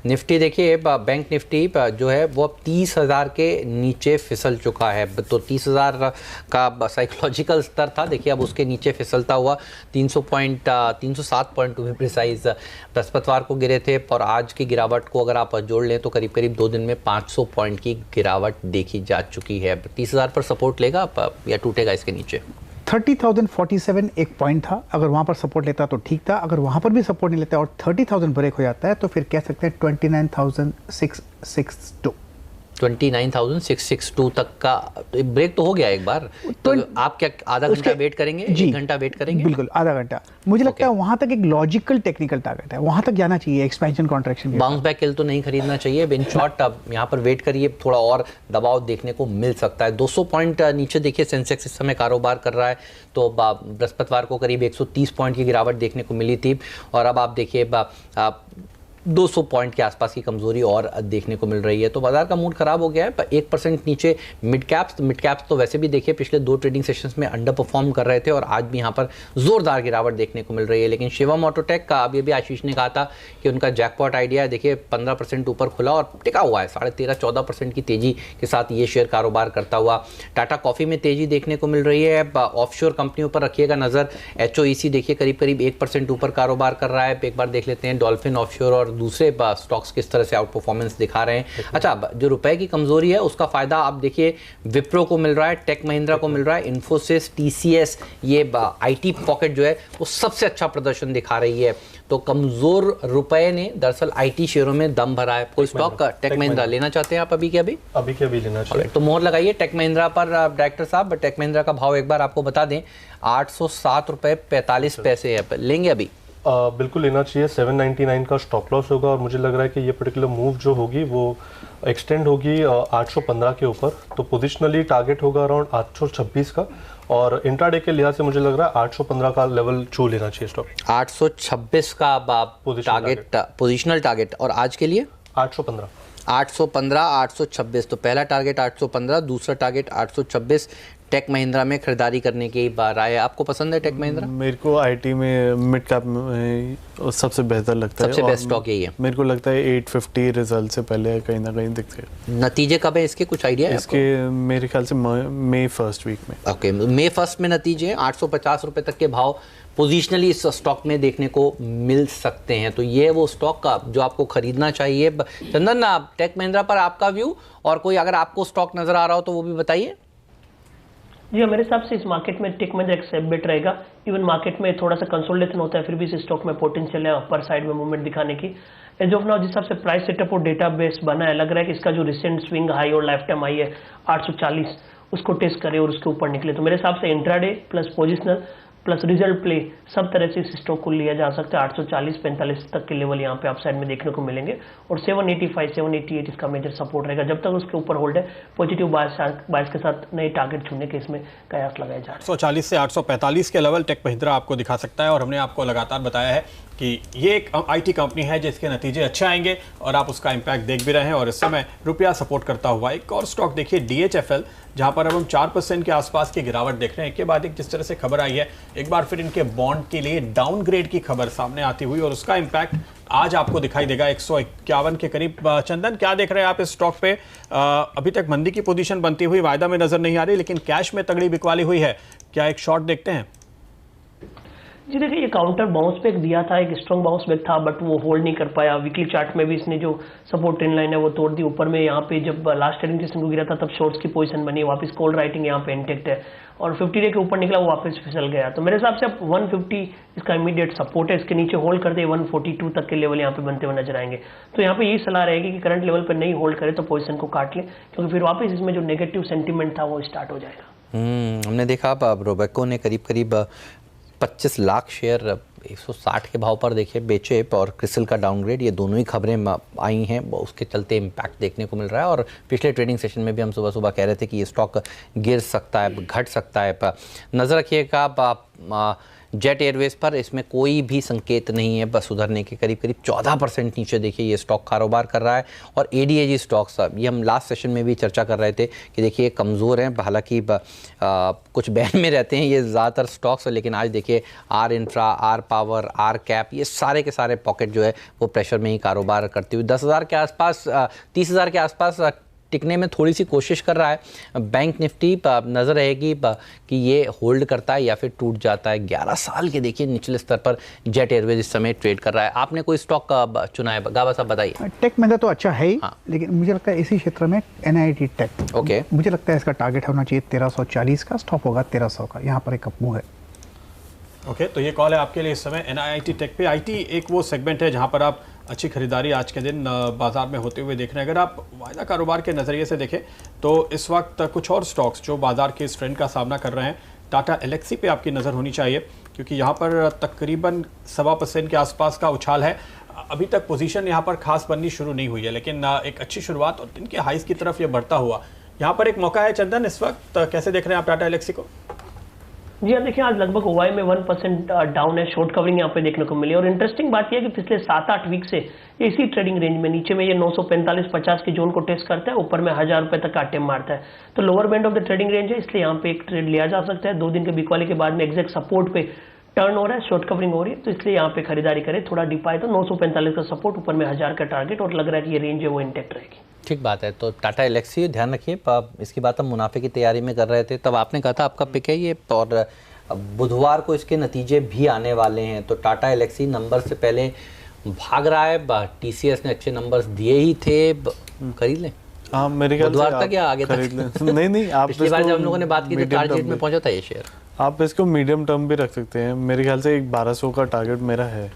निफ्टी देखिए, बैंक निफ्टी जो है वो अब 30,000 के नीचे फिसल चुका है। तो 30,000 का साइकोलॉजिकल स्तर था, देखिए अब उसके नीचे फिसलता हुआ 307 पॉइंट टू बी प्रिसाइज बृहस्पतिवार को गिरे थे। और आज की गिरावट को अगर आप जोड़ लें तो करीब करीब 2 दिन में 500 पॉइंट की गिरावट देखी जा चुकी है। 30,000 पर सपोर्ट लेगा या टूटेगा इसके नीचे? 30,047 एक पॉइंट था, अगर वहां पर सपोर्ट लेता तो ठीक था। अगर वहां पर भी सपोर्ट नहीं लेता और 30,000 ब्रेक हो जाता है तो फिर कह सकते हैं 29,662 29,662 तक का ब्रेक तो हो गया एक बार। तो आप क्या आधा घंटा वेट करेंगे? 1 घंटा वेट करेंगे? बिल्कुल आधा घंटा। मुझे लगता है वहां तक एक लॉजिकल टेक्निकल टारगेट है, वहां तक जाना चाहिए। एक्सपेंशन कॉन्ट्रैक्शन बाउंस बैक किल तो नहीं खरीदना चाहिए। इन शॉर्ट अब यहाँ पर वेट करिए, थोड़ा और दबाव देखने को मिल सकता है। 200 पॉइंट नीचे देखिए सेंसेक्स इस समय कारोबार कर रहा है। तो बृहस्पतिवार को करीब 130 पॉइंट की गिरावट देखने को मिली थी और अब आप देखिए 200 पॉइंट के आसपास की कमजोरी और देखने को मिल रही है। तो बाजार का मूड खराब हो गया है। 1% नीचे मिड कैप्स तो वैसे भी देखिए पिछले 2 ट्रेडिंग सेशंस में अंडर परफॉर्म कर रहे थे और आज भी यहाँ पर जोरदार गिरावट देखने को मिल रही है। लेकिन शिवम ऑटोटेक का अभी आशीष ने कहा था कि उनका जैकपॉट आइडिया है, देखिए 15% ऊपर खुला और टिका हुआ है। 13.5-14% की तेजी के साथ ये शेयर कारोबार करता हुआ। टाटा कॉफी में तेजी देखने को मिल रही है। ऑफशोर कंपनियों पर रखिएगा नजर। HOEC देखिए करीब करीब 1% ऊपर कारोबार कर रहा है। एक बार देख लेते हैं डॉल्फिन ऑफशोर और दूसरे स्टॉक्स किस तरह से आउट परफॉर्मेंस दिखा रहे हैं। अच्छा, जो रुपए की कमजोरी है उसका फायदा आप देखिए विप्रो को मिल रहा है, टेक महिंद्रा को मिल रहा है, इन्फोसिस, TCS, ये IT पॉकेट जो है वो सबसे अच्छा प्रदर्शन दिखा रही है। तो कमजोर रुपए ने दरअसल IT शेयरों में दम भरा है। कोई स्टॉक टेक महिंद्रा लेना चाहते हैं आप अभी के अभी लेना चाहिए? तो मोहर लगाइए टेक महिंद्रा पर। डायरेक्टर साहब, टेक महिंद्रा का भाव एक बार आपको बता दें, 807.45 रुपए है। लेंगे अभी? बिल्कुल लेना चाहिए। 799 का स्टॉप लॉस होगा और मुझे लग रहा है कि ये पर्टिकुलर मूव जो होगी वो एक्सटेंड होगी 815 के ऊपर। तो पोजिशनली टारगेट होगा अराउंड 826 का और इंट्राडे के लिहाज से मुझे लग रहा है 815 का लेवल छू लेना चाहिए स्टॉक। 826 का टारगेट, पोजिशनल टारगेट। और आज के लिए 815, 826। तो पहला टारगेट 815, दूसरा टारगेट 826। टेक महिंद्रा में खरीदारी करने की राय है। आपको पसंद है टेक महिंद्रा? मेरे को IT में मिड कैप में सबसे बेहतर लगता है। सबसे बेस्ट स्टॉक यही है। मेरे को लगता है 850 रिजल्ट से पहले कहीं ना कहीं दिखते हैं। नतीजे कब है इसके, कुछ आइडिया है इसके? मेरे ख्याल से मई फर्स्ट वीक में। ओके, मई फर्स्ट में नतीजे 850 रुपए तक के भाव पोजिशनली इस स्टॉक में देखने को मिल सकते हैं। तो ये वो स्टॉक का जो आपको खरीदना चाहिए। चंदन, टेक महिंद्रा पर आपका व्यू और कोई अगर आपको स्टॉक नजर आ रहा हो तो वो भी बताइए। जी हाँ, मेरे हिसाब से इस मार्केट में टेक महिंद्रा एक सेफ बेट रहेगा। इवन मार्केट में थोड़ा सा कंसोलिडेशन होता है, फिर भी इस स्टॉक में पोटेंशियल है अपर साइड में मूवमेंट दिखाने की। एज ऑफ नाउ जिस हिसाब से प्राइस सेटअप और डेटा बेस बना है, लग रहा है कि इसका जो रिसेंट स्विंग हाई और लाइफ टाइम हाई है 840, उसको टेस्ट करे और उसके ऊपर निकले। तो मेरे हिसाब से intraday plus positional plus result play सब तरह से इस स्टॉक को लिया जा सकता है। 840-45 तक के लेवल यहाँ पे अपसाइड में देखने को मिलेंगे और 785-788 इसका मेजर सपोर्ट रहेगा। जब तक उसके ऊपर होल्ड है, पॉजिटिव बायस के साथ नए टारगेट छूने के इसमें कयास लगाए जा रहे हैं। 840 से 845 के लेवल टेक महिंद्रा आपको दिखा सकता है और हमने आपको लगातार बताया है कि ये एक आईटी कंपनी है जिसके नतीजे अच्छे आएंगे और आप उसका इम्पैक्ट देख भी रहे हैं। और इस समय रुपया सपोर्ट करता हुआ एक और स्टॉक देखिए DHFL, जहां पर अब हम 4% के आसपास की गिरावट देख रहे हैं। एक के बाद एक जिस तरह से खबर आई है, एक बार फिर इनके बॉन्ड के लिए डाउनग्रेड की खबर सामने आती हुई और उसका इम्पैक्ट आज आपको दिखाई देगा 151 के करीब। चंदन, क्या देख रहे हैं आप इस स्टॉक पे? अभी तक मंदी की पोजीशन बनती हुई वायदा में नजर नहीं आ रही, लेकिन कैश में तगड़ी बिकवाली हुई है। क्या एक शॉर्ट देखते हैं? जी देखिए, ये काउंटर बाउंस बैक दिया था, एक स्ट्रॉन्ग बाउंस बैक था, बट वो होल्ड नहीं कर पाया। वीकली चार्ट में भी इसने जो सपोर्ट ट्रेंड लाइन है वो तोड़ दी ऊपर में। यहाँ पे जब लास्ट ट्रेडिंग सेशन को गिरा था तब शॉर्ट्स की पोजीशन बनी, वापस कॉल राइटिंग यहाँ पे इंटेक्ट है और 50 डे के ऊपर निकला वो वापस फिसल गया। तो मेरे हिसाब से अब 150 इसका इमीडिएट सपोर्ट है, इसके नीचे होल्ड कर दे 142 तक के लेवल यहाँ पे बनते हुए नजर आएंगे। तो यहाँ पे यही सलाह रहेगी कि करंट लेवल पर नहीं होल्ड करे तो पोजीशन को काट ले, क्योंकि फिर वापस इसमें जो नेगेटिव सेंटीमेंट था वो स्टार्ट हो जाएगा। हमने देखा अब रोबेको ने करीब 25 लाख शेयर 160 के भाव पर देखिए बेचे और क्रिसिल का डाउनग्रेड, ये दोनों ही खबरें आई हैं, उसके चलते इम्पैक्ट देखने को मिल रहा है। और पिछले ट्रेडिंग सेशन में भी हम सुबह सुबह कह रहे थे कि ये स्टॉक गिर सकता है, घट सकता है। नज़र रखिएगा आप जेट एयरवेज पर, इसमें कोई भी संकेत नहीं है बस सुधरने के। करीब 14% नीचे देखिए ये स्टॉक कारोबार कर रहा है। और ADAG स्टॉक्स, ये हम लास्ट सेशन में भी चर्चा कर रहे थे कि देखिए कमज़ोर हैं, हालांकि कुछ बैन में रहते हैं ये ज़्यादातर स्टॉक्स, लेकिन आज देखिए R infra, R power, R cap, ये सारे के सारे पॉकेट जो है वो प्रेशर में ही कारोबार करते हुए 10,000 के आसपास, 30,000 के आसपास टिकने में थोड़ी सी कोशिश कर रहा है। बैंक निफ्टी नज़र रहेगी कि ये होल्ड करता है या फिर टूट जाता है। 11 साल के देखिए निचले स्तर पर जेट एयरवेज इस समय ट्रेड कर रहा है। आपने कोई स्टॉक चुना है? गाबा साहब बताइए। टेक महिंद्रा तो अच्छा है ही, हाँ। लेकिन मुझे लगता है इसी क्षेत्र में NIIT टेक, ओके, मुझे लगता है इसका टारगेट होना चाहिए 1340 का, स्टॉप होगा 1300 का। यहाँ पर एक अपमूव है। ओके, तो ये कॉल है आपके लिए इस समय NIIT टेक पे। IT एक वो सेगमेंट है जहां पर आप अच्छी खरीदारी आज के दिन बाजार में होते हुए देख रहे हैं। अगर आप वायदा कारोबार के नज़रिए से देखें तो इस वक्त कुछ और स्टॉक्स जो बाजार के इस ट्रेंड का सामना कर रहे हैं, टाटा एलेक्सी पे आपकी नज़र होनी चाहिए, क्योंकि यहाँ पर तकरीबन 1.25% के आसपास का उछाल है। अभी तक पोजीशन यहाँ पर खास बननी शुरू नहीं हुई है, लेकिन एक अच्छी शुरुआत और दिन के हाइस की तरफ ये बढ़ता हुआ यहाँ पर एक मौका है। चंदन, इस वक्त कैसे देख रहे हैं आप टाटा एलेक्सी को? जी हाँ, देखिए आज लगभग ओवाई में 1% डाउन है, शॉर्ट कवरिंग यहाँ पे देखने को मिली। और इंटरेस्टिंग बात यह है कि पिछले 7-8 वीक से ये इसी ट्रेडिंग रेंज में, नीचे में ये 945-50 के जोन को टेस्ट करता है, ऊपर में 1000 रुपए तक का अटेम्प्ट मारता है। तो lower band of the trading range है, इसलिए यहाँ पे एक ट्रेड लिया जा सकता है। 2 दिन के बिकवाली के बाद में एग्जैक्ट सपोर्ट पे टर्न हो रहा है, शॉर्ट कवरिंग हो रही है, तो इसलिए यहाँ पे खरीदारी करें। थोड़ा डीप आए तो 945 का सपोर्ट, ऊपर में 1000 का टारगेट, और लग रहा है कि ये रेंज है वो इंटेक्ट रहेगी। ठीक बात है। तो टाटा एलेक्सी ध्यान रखिए, इसकी बात हम मुनाफे की तैयारी में कर रहे थे, तब आपने कहा था आपका पिक है ये, और बुधवार को इसके नतीजे भी आने वाले हैं। तो टाटा एलेक्सी नंबर से पहले भाग रहा है। TCS ने अच्छे नंबर्स दिए ही थे, खरीद लें। हाँ, मेरे ख्याल से बुधवार तक या आगे खरीद तक? लें। नहीं, आप पिछली बार जब हम लोगों ने बात की थी टारगेट में पहुंचा था ये शेयर। आप इसको मीडियम टर्म भी रख सकते हैं, मेरे ख्याल से एक 1200 का टारगेट मेरा है।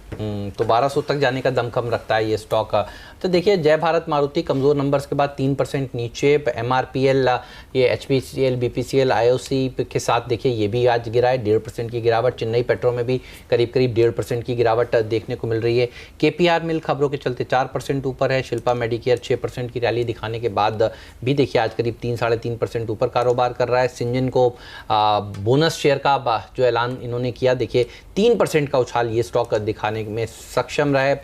तो 1200 तक जाने का दमखम रखता है ये स्टॉक का। तो देखिए जय भारत मारुति कमज़ोर नंबर्स के बाद 3% नीचे। MRPL, ये HPCL, BPCL, IOC के साथ देखिए ये भी आज गिरा है, 1.5% की गिरावट। चेन्नई पेट्रो में भी करीब 1.5% की गिरावट देखने को मिल रही है। KPR मिल खबरों के चलते 4% ऊपर है। शिल्पा मेडिकेयर 6% की रैली दिखाने के बाद भी देखिए आज करीब 3-3.5% ऊपर कारोबार कर रहा है। सिंजन को बोनस शेयर का जो ऐलान इन्होंने किया, देखिए 3% का उछाल ये स्टॉक दिखाने में सक्षम रहा है।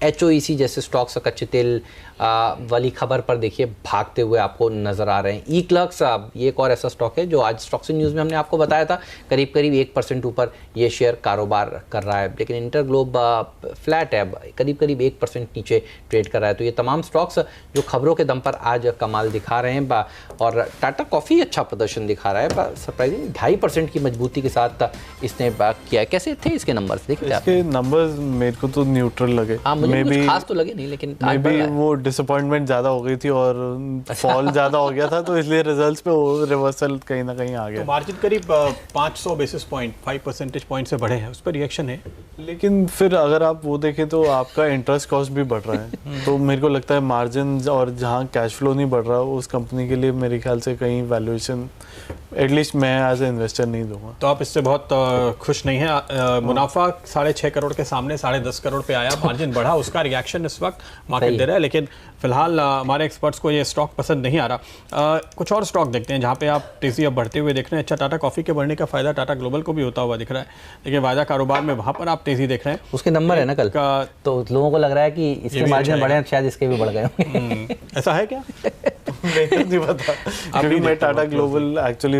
HOEC जैसे स्टॉक्स कच्चे तेल वाली खबर पर देखिए भागते हुए आपको नजर आ रहे हैं। E-Clerx ये एक और ऐसा स्टॉक है जो आज स्टॉक्स न्यूज़ में हमने आपको बताया था, करीब 1% ऊपर ये शेयर कारोबार कर रहा है। लेकिन इंटरग्लोब फ्लैट है, करीब 1% नीचे ट्रेड कर रहा है। तो ये तमाम स्टॉक्स जो खबरों के दम पर आज कमाल दिखा रहे हैं। और टाटा कॉफ़ी अच्छा प्रदर्शन दिखा रहा है, सरप्राइजिंग 2.5% की मजबूती के साथ इसने किया है। कैसे थे इसके नंबर्स? देखिए इसके नंबर्स मेरे को तो न्यूट्रल लगे, हाँ, मुझे कुछ खास तो लगे नहीं, लेकिन वो डिसअपॉइंटमेंट ज़्यादा हो गई थी और फॉल ज़्यादा हो गया था, तो इसलिए रिजल्ट्स पे वो रिवर्सल कहीं ना कहीं आ गया। तो मार्जिन करीब 500 बेसिस पॉइंट, 5 परसेंटेज पॉइंट से बढ़े हैं, उस पर रिएक्शन है। लेकिन फिर अगर आप वो देखें तो आपका इंटरेस्ट कॉस्ट भी बढ़ रहा है। तो मेरे को लगता है मार्जिन और जहाँ कैश फ्लो नहीं बढ़ रहा उस कंपनी के लिए मेरे ख्याल से कहीं वैल्यूएशन एटलीस्ट मैं एज ए इन्वेस्टर नहीं दूंगा। तो आप इससे बहुत खुश नहीं हैं। मुनाफा 6.5 करोड़ के सामने 10.5 करोड़ पे आया, मार्जिन बढ़ा, उसका रिएक्शन इस वक्त मार्केट दे रहा है, लेकिन फिलहाल हमारे एक्सपर्ट्स को ये स्टॉक पसंद नहीं आ रहा। कुछ और स्टॉक देखते हैं जहाँ पे आप तेजी अब बढ़ते हुए देख रहे हैं। अच्छा, टाटा कॉफी के बढ़ने का फायदा टाटा ग्लोबल को भी होता हुआ दिख रहा है, लेकिन वायदा कारोबार में वहाँ पर आप तेजी देख रहे हैं। उसके नंबर है ना कल तो लोगों को लग रहा है कि इसके मार्जिन बढ़े, शायद इसके भी बढ़ गए। ऐसा है क्या? नहीं पता, क्योंकि मैं टाटा ग्लोबल एक्चुअली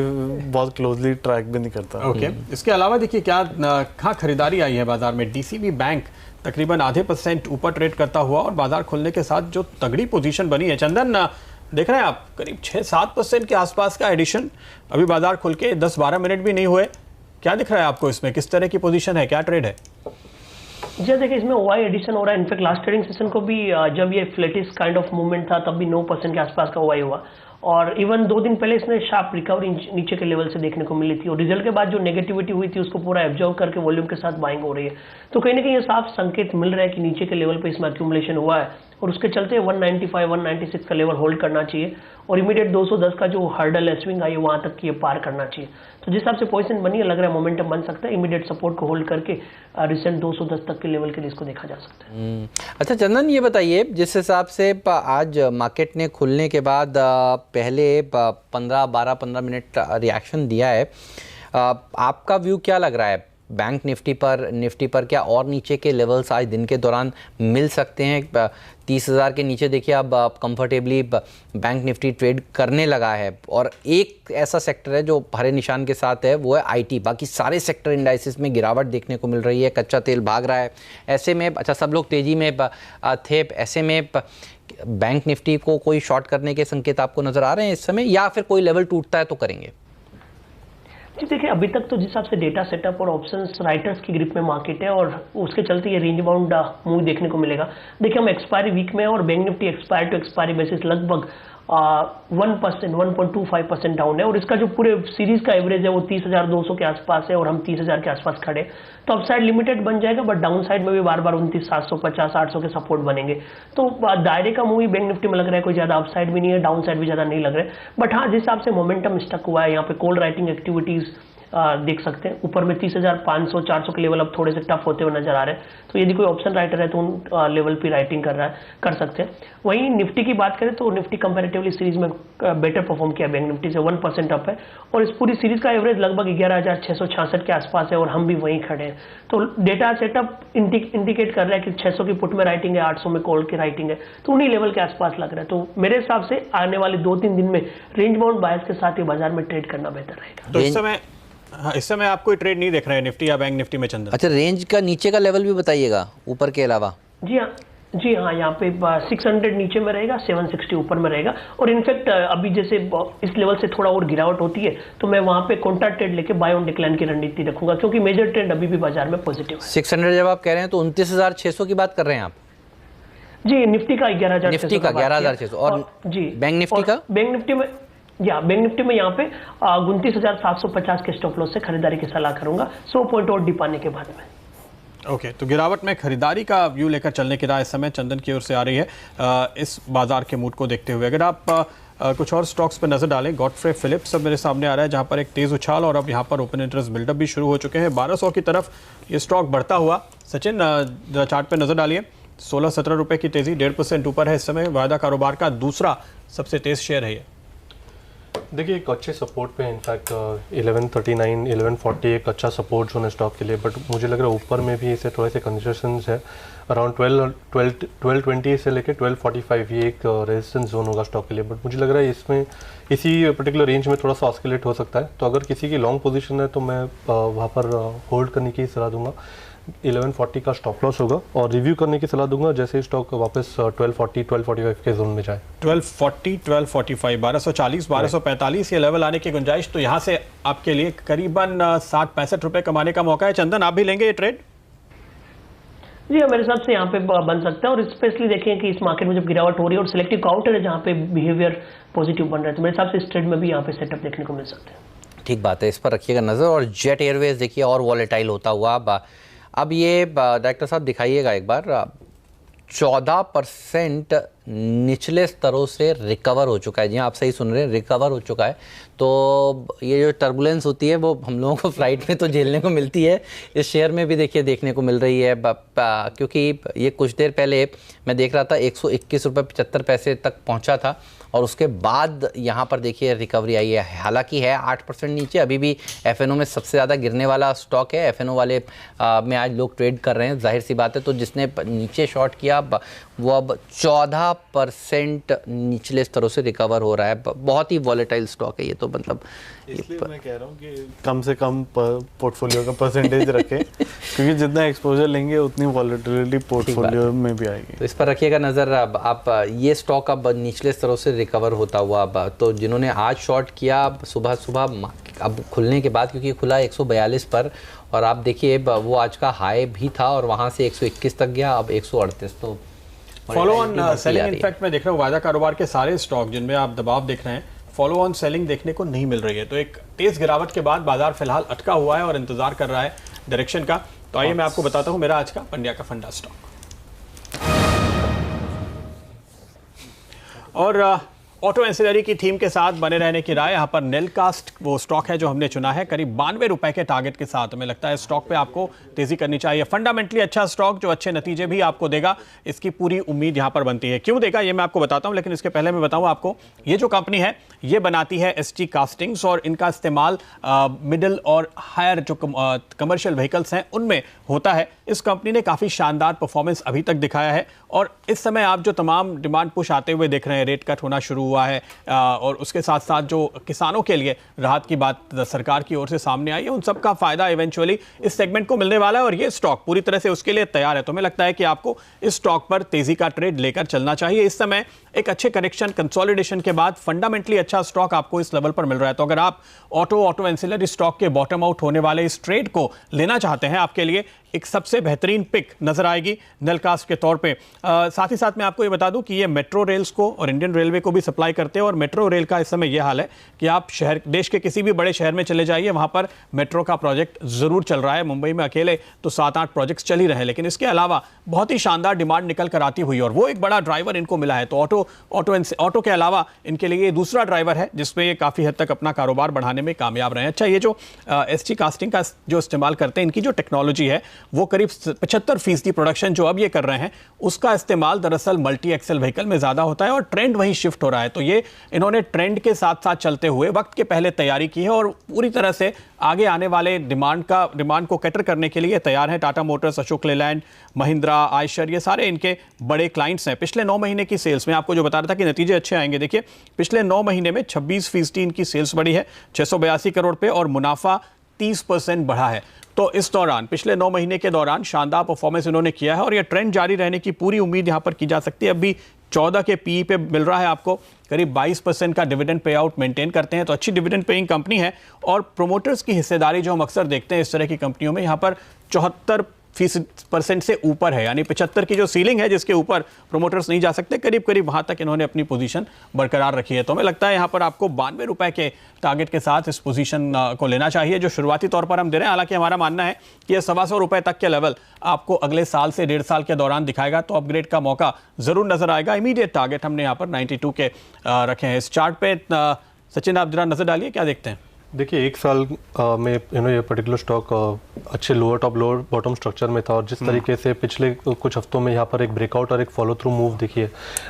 बहुत क्लोजली ट्रैक भी नहीं करता। ओके, इसके अलावा देखिए क्या कहाँ खरीदारी आई है बाजार में। डीसीबी बैंक तकरीबन 0.5% ऊपर ट्रेड करता हुआ और बाजार खुलने के साथ जो तगड़ी पोजीशन बनी है। चंदन, देख रहे हैं आप करीब 6-7% के आसपास का एडिशन, अभी बाजार खुल के 10-12 मिनट भी नहीं हुए। क्या दिख रहा है आपको इसमें, किस तरह की पोजीशन है, क्या ट्रेड है? जी देखिए, इसमें ओआई एडिशन हो रहा है। इनफैक्ट लास्ट ट्रेडिंग सेशन को भी जब ये फ्लैटिश काइंड ऑफ मूवमेंट था तब भी 9% के आसपास का ओआई हुआ, और इवन 2 दिन पहले इसने शार्प रिकवरी नीचे के लेवल से देखने को मिली थी, और रिजल्ट के बाद जो नेगेटिविटी हुई थी उसको पूरा एब्जॉर्व करके वॉल्यूम के साथ बाइंग हो रही है। तो कहीं ना कहीं ये साफ संकेत मिल रहा है कि नीचे के लेवल पे इसमें अक्यूमुलेशन हुआ है, और उसके चलते 195-196 का लेवल होल्ड करना चाहिए, और इमीडिएट 210 का जो हर्डल है, स्विंग आई है, वहां तक ये पार करना चाहिए। तो जिस हिसाब से पोजीशन बनी है, लग रहा है मोमेंटम बन सकता है। इमीडिएट सपोर्ट को होल्ड करके रिसेंट 210 तक के लेवल के लिए इसको देखा जा सकता है। अच्छा चंदन, ये बताइए, जिस हिसाब से आज मार्केट ने खुलने के बाद पहले 15 मिनट रिएक्शन दिया है, आपका व्यू क्या लग रहा है? बैंक निफ्टी पर क्या और नीचे के लेवल्स आज दिन के दौरान मिल सकते हैं? 30,000 के नीचे देखिए अब कंफर्टेबली बैंक निफ्टी ट्रेड करने लगा है, और एक ऐसा सेक्टर है जो हरे निशान के साथ है, वो है आईटी। बाकी सारे सेक्टर इंडाइसिस में गिरावट देखने को मिल रही है, कच्चा तेल भाग रहा है। ऐसे में अच्छा, सब लोग तेजी में थे, ऐसे में बैंक निफ्टी को कोई शॉर्ट करने के संकेत आपको नजर आ रहे हैं इस समय, या फिर कोई लेवल टूटता है तो करेंगे? जी देखिए, अभी तक तो जिस हिसाब से डेटा सेटअप और ऑप्शंस राइटर्स की ग्रिप में मार्केट है, और उसके चलते ये रेंज बाउंड मूव देखने को मिलेगा। देखिए, हम एक्सपायरी वीक में, और bank Nifty expiry to expiry basis लगभग 1.25% डाउन है, और इसका जो पूरे सीरीज का एवरेज है वो 30,200 के आसपास है, और हम 30,000 के आसपास खड़े। तो अपसाइड लिमिटेड बन जाएगा, बट डाउन साइड में भी बार बार 29,750-800 के सपोर्ट बनेंगे। तो दायरे का मूव बैंक निफ्टी में लग रहा है, कोई ज्यादा अपसाइड भी नहीं है, डाउन साइड भी ज्यादा नहीं लग रहा है। बट हाँ, जिस हिसाब से मोमेंटम स्टक हुआ है, यहाँ पे कॉल राइटिंग एक्टिविटीज देख सकते हैं। ऊपर में 30,500-400 के लेवल अब थोड़े से टफ होते हुए नजर आ रहे हैं, तो यदि कोई ऑप्शन राइटर है तो उन लेवल पे राइटिंग कर सकते हैं। वहीं निफ्टी की बात करें तो निफ्टी कंपैरेटिवली सीरीज में बेटर परफॉर्म किया, बैंक निफ्टी से 1% अप है, और इस पूरी सीरीज का एवरेज लगभग 11,666 के आसपास है, और हम भी वहीं खड़े हैं। तो डेटा सेटअप इंडिकेट कर रहा है कि 600 की पुट में राइटिंग है, 800 में कॉल की राइटिंग है, तो उन्हीं लेवल के आसपास लग रहा है। तो मेरे हिसाब से आने वाले 2-3 दिन में रेंज बाउंड बायस के साथ ही बाजार में ट्रेड करना बेहतर रहेगा। तो इस समय आप कोई ट्रेड नहीं देख रहे हैं निफ्टी या बैंक निफ्टी में चंदन? अच्छा, रेंज का नीचे का लेवल भी बताइएगा, ऊपर के अलावा। जी हाँ, यहाँ पे 600 नीचे में रहेगा, 760 ऊपर में रहेगा, और इनफैक्ट अभी जैसे इस लेवल से थोड़ा और गिरावट होती है तो मैं वहाँ पे कॉन्ट्रा ट्रेड लेके बाय ऑन डिक्लाइन की रणनीति रखूंगा, क्योंकि मेजर ट्रेंड अभी भी बाजार में पॉजिटिव है। 600 जब आप कह रहे हैं तो 29,600 की बात कर रहे हैं आप? जी, निफ्टी का 11,600, निफ्टी का 11,600, और जी बैंक निफ्टी का? बैंक निफ्टी में यहाँ पे 29,750 के स्टॉप लॉस से खरीदारी की सलाह करूंगा 100 पॉइंट और डिप आने के बाद में। ओके, तो गिरावट में खरीदारी का व्यू लेकर चलने की राय इस समय चंदन की ओर से आ रही है इस बाजार के मूड को देखते हुए। अगर आप कुछ और स्टॉक्स पर नजर डालें, गॉडफ्रे फिलिप्स अब मेरे सामने आ रहा है, जहां पर एक तेज उछाल और अब यहां पर ओपन इंटरेस्ट बिल्डअप भी शुरू हो चुके हैं। 1200 की तरफ ये स्टॉक बढ़ता हुआ। सचिन, चार्ट पे नजर डालिए, 16-17 रुपए की तेजी, 1.5% ऊपर है इस समय। वायदा कारोबार का दूसरा सबसे तेज शेयर है ये। देखिए, एक अच्छे सपोर्ट पे, इनफैक्ट 1139, 1140 एक अच्छा सपोर्ट जोन है स्टॉक के लिए, बट मुझे लग रहा है ऊपर में भी इसे थोड़े से कंसेशंस है। अराउंड 1220 से लेकर 1245 ये एक रेजिस्टेंस जोन होगा स्टॉक के लिए, बट मुझे लग रहा है इसमें इसी पर्टिकुलर रेंज में थोड़ा सा ऑस्किलेट हो सकता है। तो अगर किसी की लॉन्ग पोजीशन है तो मैं वहाँ पर होल्ड करने की सलाह दूंगा। 1140 का स्टॉप लॉस होगा, और रिव्यू करने की सलाह दूंगा जैसे स्टॉक वापस 1240, 1245 के जोन में जाए। 1240, 1245, 1240, 1245 ये लेवल आने की गुंजाइश, तो यहाँ से आपके लिए करीबन 60-65 रुपए कमाने का मौका है। चंदन, आप भी लेंगे ये ट्रेड? जी, मेरे हिसाब से यहाँ पे बन सकता है, और स्पेशली देखें कि इस मार्केट में जब गिरावट हो रही है और सिलेक्टिव काउंटर है जहाँ पे बिहेवियर पॉजिटिव बन रहा है, तो मेरे हिसाब से इस ट्रेड में भी यहाँ पे सेटअप देखने को मिल सकते हैं। ठीक बात है, इस पर रखिएगा नजर। और जेट एयरवेज देखिए और वॉलेटाइल होता हुआ। अब ये डायरेक्टर साहब दिखाइएगा एक बार, 14% निचले स्तरों से रिकवर हो चुका है। जी आप सही सुन रहे हैं, रिकवर हो चुका है। तो ये जो टर्बुलेंस होती है वो हम लोगों को फ्लाइट में तो झेलने को मिलती है, इस शेयर में भी देखिए देखने को मिल रही है। क्योंकि ये कुछ देर पहले मैं देख रहा था 121 रुपये 75 पैसे तक पहुंचा था और उसके बाद यहाँ पर देखिए रिकवरी आई है। हालांकि है 8% नीचे, अभी भी एफएनओ में सबसे ज़्यादा गिरने वाला स्टॉक है। एफएनओ वाले में आज लोग ट्रेड कर रहे हैं, जाहिर सी बात है। तो जिसने नीचे शॉर्ट किया वो अब 14% निचले स्तरों से रिकवर हो रहा है। बहुत ही वॉलेटाइल स्टॉक है ये, तो मतलब इसलिए मैं कह रहा हूँ कि कम से कम पोर्टफोलियो का परसेंटेज रखें, क्योंकि जितना एक्सपोजर लेंगे उतनी वॉलेटिलिटी पोर्टफोलियो में भी आएगी। तो इस पर रखिएगा नज़र। अब आप ये स्टॉक अब निचले स्तरों से रिकवर होता हुआ, अब तो जिन्होंने आज शॉर्ट किया सुबह सुबह अब खुलने के बाद, क्योंकि खुला 142 पर और आप देखिए वो आज का हाई भी था और वहाँ से 121 तक गया, अब 138। तो फॉलो ऑन सेलिंग इनफैक्ट मैं देख रहा हूँ वायदा कारोबार के सारे स्टॉक जिनमें आप दबाव देख रहे हैं, फॉलो ऑन सेलिंग देखने को नहीं मिल रही है। तो एक तेज गिरावट के बाद बाजार फिलहाल अटका हुआ है और इंतजार कर रहा है डायरेक्शन का। तो आइए मैं आपको बताता हूं मेरा आज का पंड्या का फंडा स्टॉक। और ऑटो एंसिलरी की थीम के साथ बने रहने की राय। यहाँ पर नेलकास्ट वो स्टॉक है जो हमने चुना है, करीब 92 रुपए के टारगेट के साथ। हमें लगता है स्टॉक पे आपको तेजी करनी चाहिए। फंडामेंटली अच्छा स्टॉक जो अच्छे नतीजे भी आपको देगा, इसकी पूरी उम्मीद यहाँ पर बनती है। क्यों देगा ये मैं आपको बताता हूँ, लेकिन इसके पहले मैं बताऊँ आपको, ये जो कंपनी है ये बनाती है ST कास्टिंग्स और इनका इस्तेमाल मिडिल और हायर जो कमर्शियल व्हीकल्स हैं उनमें होता है। इस कंपनी ने काफ़ी शानदार परफॉर्मेंस अभी तक दिखाया है और इस समय आप जो तमाम डिमांड पुश आते हुए देख रहे हैं, रेट कट होना शुरू हुआ है और उसके साथ साथ जो किसानों के लिए राहत की बात सरकार की ओर से सामने आई है, उन सब का फायदा इवेंचुअली इस सेगमेंट को मिलने वाला है और ये स्टॉक पूरी तरह से उसके लिए तैयार है। तो हमें लगता है कि आपको इस स्टॉक पर तेजी का ट्रेड लेकर चलना चाहिए। इस समय एक अच्छे करेक्शन कंसोलिडेशन के बाद फंडामेंटली अच्छा स्टॉक आपको इस लेवल पर मिल रहा है। तो अगर आप ऑटो एंसिलरी स्टॉक के बॉटम आउट होने वाले इस ट्रेड को लेना चाहते हैं, आपके लिए एक सबसे बेहतरीन पिक नजर आएगी नेलकास्ट के तौर पे। साथ ही साथ मैं आपको ये बता दूं कि ये मेट्रो रेल्स को और इंडियन रेलवे को भी सप्लाई करते हैं और मेट्रो रेल का इस समय ये हाल है कि आप देश के किसी भी बड़े शहर में चले जाइए, वहां पर मेट्रो का प्रोजेक्ट जरूर चल रहा है। मुंबई में अकेले तो 7-8 प्रोजेक्ट्स चल ही रहे हैं, लेकिन इसके अलावा बहुत ही शानदार डिमांड निकल कर आती हुई और वो एक बड़ा ड्राइवर इनको मिला है। तो ऑटो के अलावा इनके लिए ये दूसरा ड्राइवर है जिसमें ये काफी हद तक अपना कारोबार बढ़ाने में कामयाब रहे हैं। अच्छा, ये जो ST कास्टिंग का जो इस्तेमाल करते हैं, इनकी जो टेक्नोलॉजी है वो करीब 75% प्रोडक्शन जो अब ये कर रहे हैं उसका इस्तेमाल दरअसल मल्टी एक्सेल व्हीकल में ज्यादा होता है और ट्रेंड वहीं शिफ्ट हो रहा है। तो ये इन्होंने ट्रेंड के साथ साथ चलते हुए वक्त के पहले तैयारी की है और पूरी तरह से आगे आने वाले डिमांड को कैटर करने के लिए तैयार है। टाटा मोटर्स, अशोक लेलैंड, महिंद्रा, आयशर, ये सारे इनके बड़े क्लाइंट्स हैं। पिछले 9 महीने की सेल्स में आपको जो बता रहा था कि नतीजे अच्छे आएंगे, देखिए पिछले 9 महीने में 26% इनकी सेल्स बढ़ी है 682 करोड़ पे और मुनाफा 30% बढ़ा है। तो इस दौरान पिछले 9 महीने के दौरान शानदार परफॉर्मेंस इन्होंने किया है और यह ट्रेंड जारी रहने की पूरी उम्मीद यहां पर की जा सकती है। अभी 14 के PE पे मिल रहा है आपको, करीब 22% का डिविडेंड पे आउट मेंटेन करते हैं। तो अच्छी डिविडेंड पेइंग कंपनी है और प्रोमोटर्स की हिस्सेदारी जो हम अक्सर देखते हैं इस तरह की कंपनियों में, यहां पर 74% से ऊपर है, यानी 75 की जो सीलिंग है जिसके ऊपर प्रोमोटर्स नहीं जा सकते, करीब करीब वहां तक इन्होंने अपनी पोजीशन बरकरार रखी है। तो हमें लगता है यहां पर आपको 92 रुपए के टारगेट के साथ इस पोजीशन को लेना चाहिए जो शुरुआती तौर पर हम दे रहे हैं। हालांकि हमारा मानना है कि यह 125 रुपए तक के लेवल आपको अगले साल से 1.5 साल के दौरान दिखाएगा, तो अपग्रेड का मौका जरूर नजर आएगा। इमीडिएट टारगेट हमने यहाँ पर 92 के रखे हैं। इस चार्ट पे सचिन आप जरा नजर डालिए, क्या देखते हैं? देखिए 1 साल में ये पर्टिकुलर स्टॉक अच्छे lower top lower bottom structure में था और जिस तरीके से पिछले कुछ हफ्तों में यहाँ पर एक ब्रेकआउट और एक फॉलो थ्रू मूव देखिए,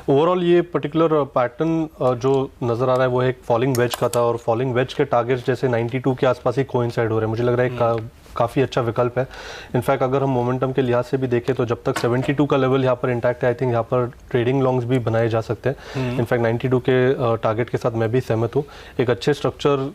ओवरऑल ये पर्टिकुलर पैटर्न जो नज़र आ रहा है वो एक फॉलिंग वेज का था और फॉलिंग वेज के टारगेट्स जैसे 92 के आसपास ही कोइंसाइड हो रहे हैं। मुझे लग रहा है काफ़ी अच्छा विकल्प है। इनफैक्ट अगर हम मोमेंटम के लिहाज से भी देखें तो जब तक 72 का लेवल यहाँ पर इंटैक्ट है, आई थिंक यहाँ पर ट्रेडिंग लॉन्ग्स भी बनाए जा सकते हैं। इनफैक्ट 92 के टारगेट के साथ मैं भी सहमत हूँ। एक अच्छे स्ट्रक्चर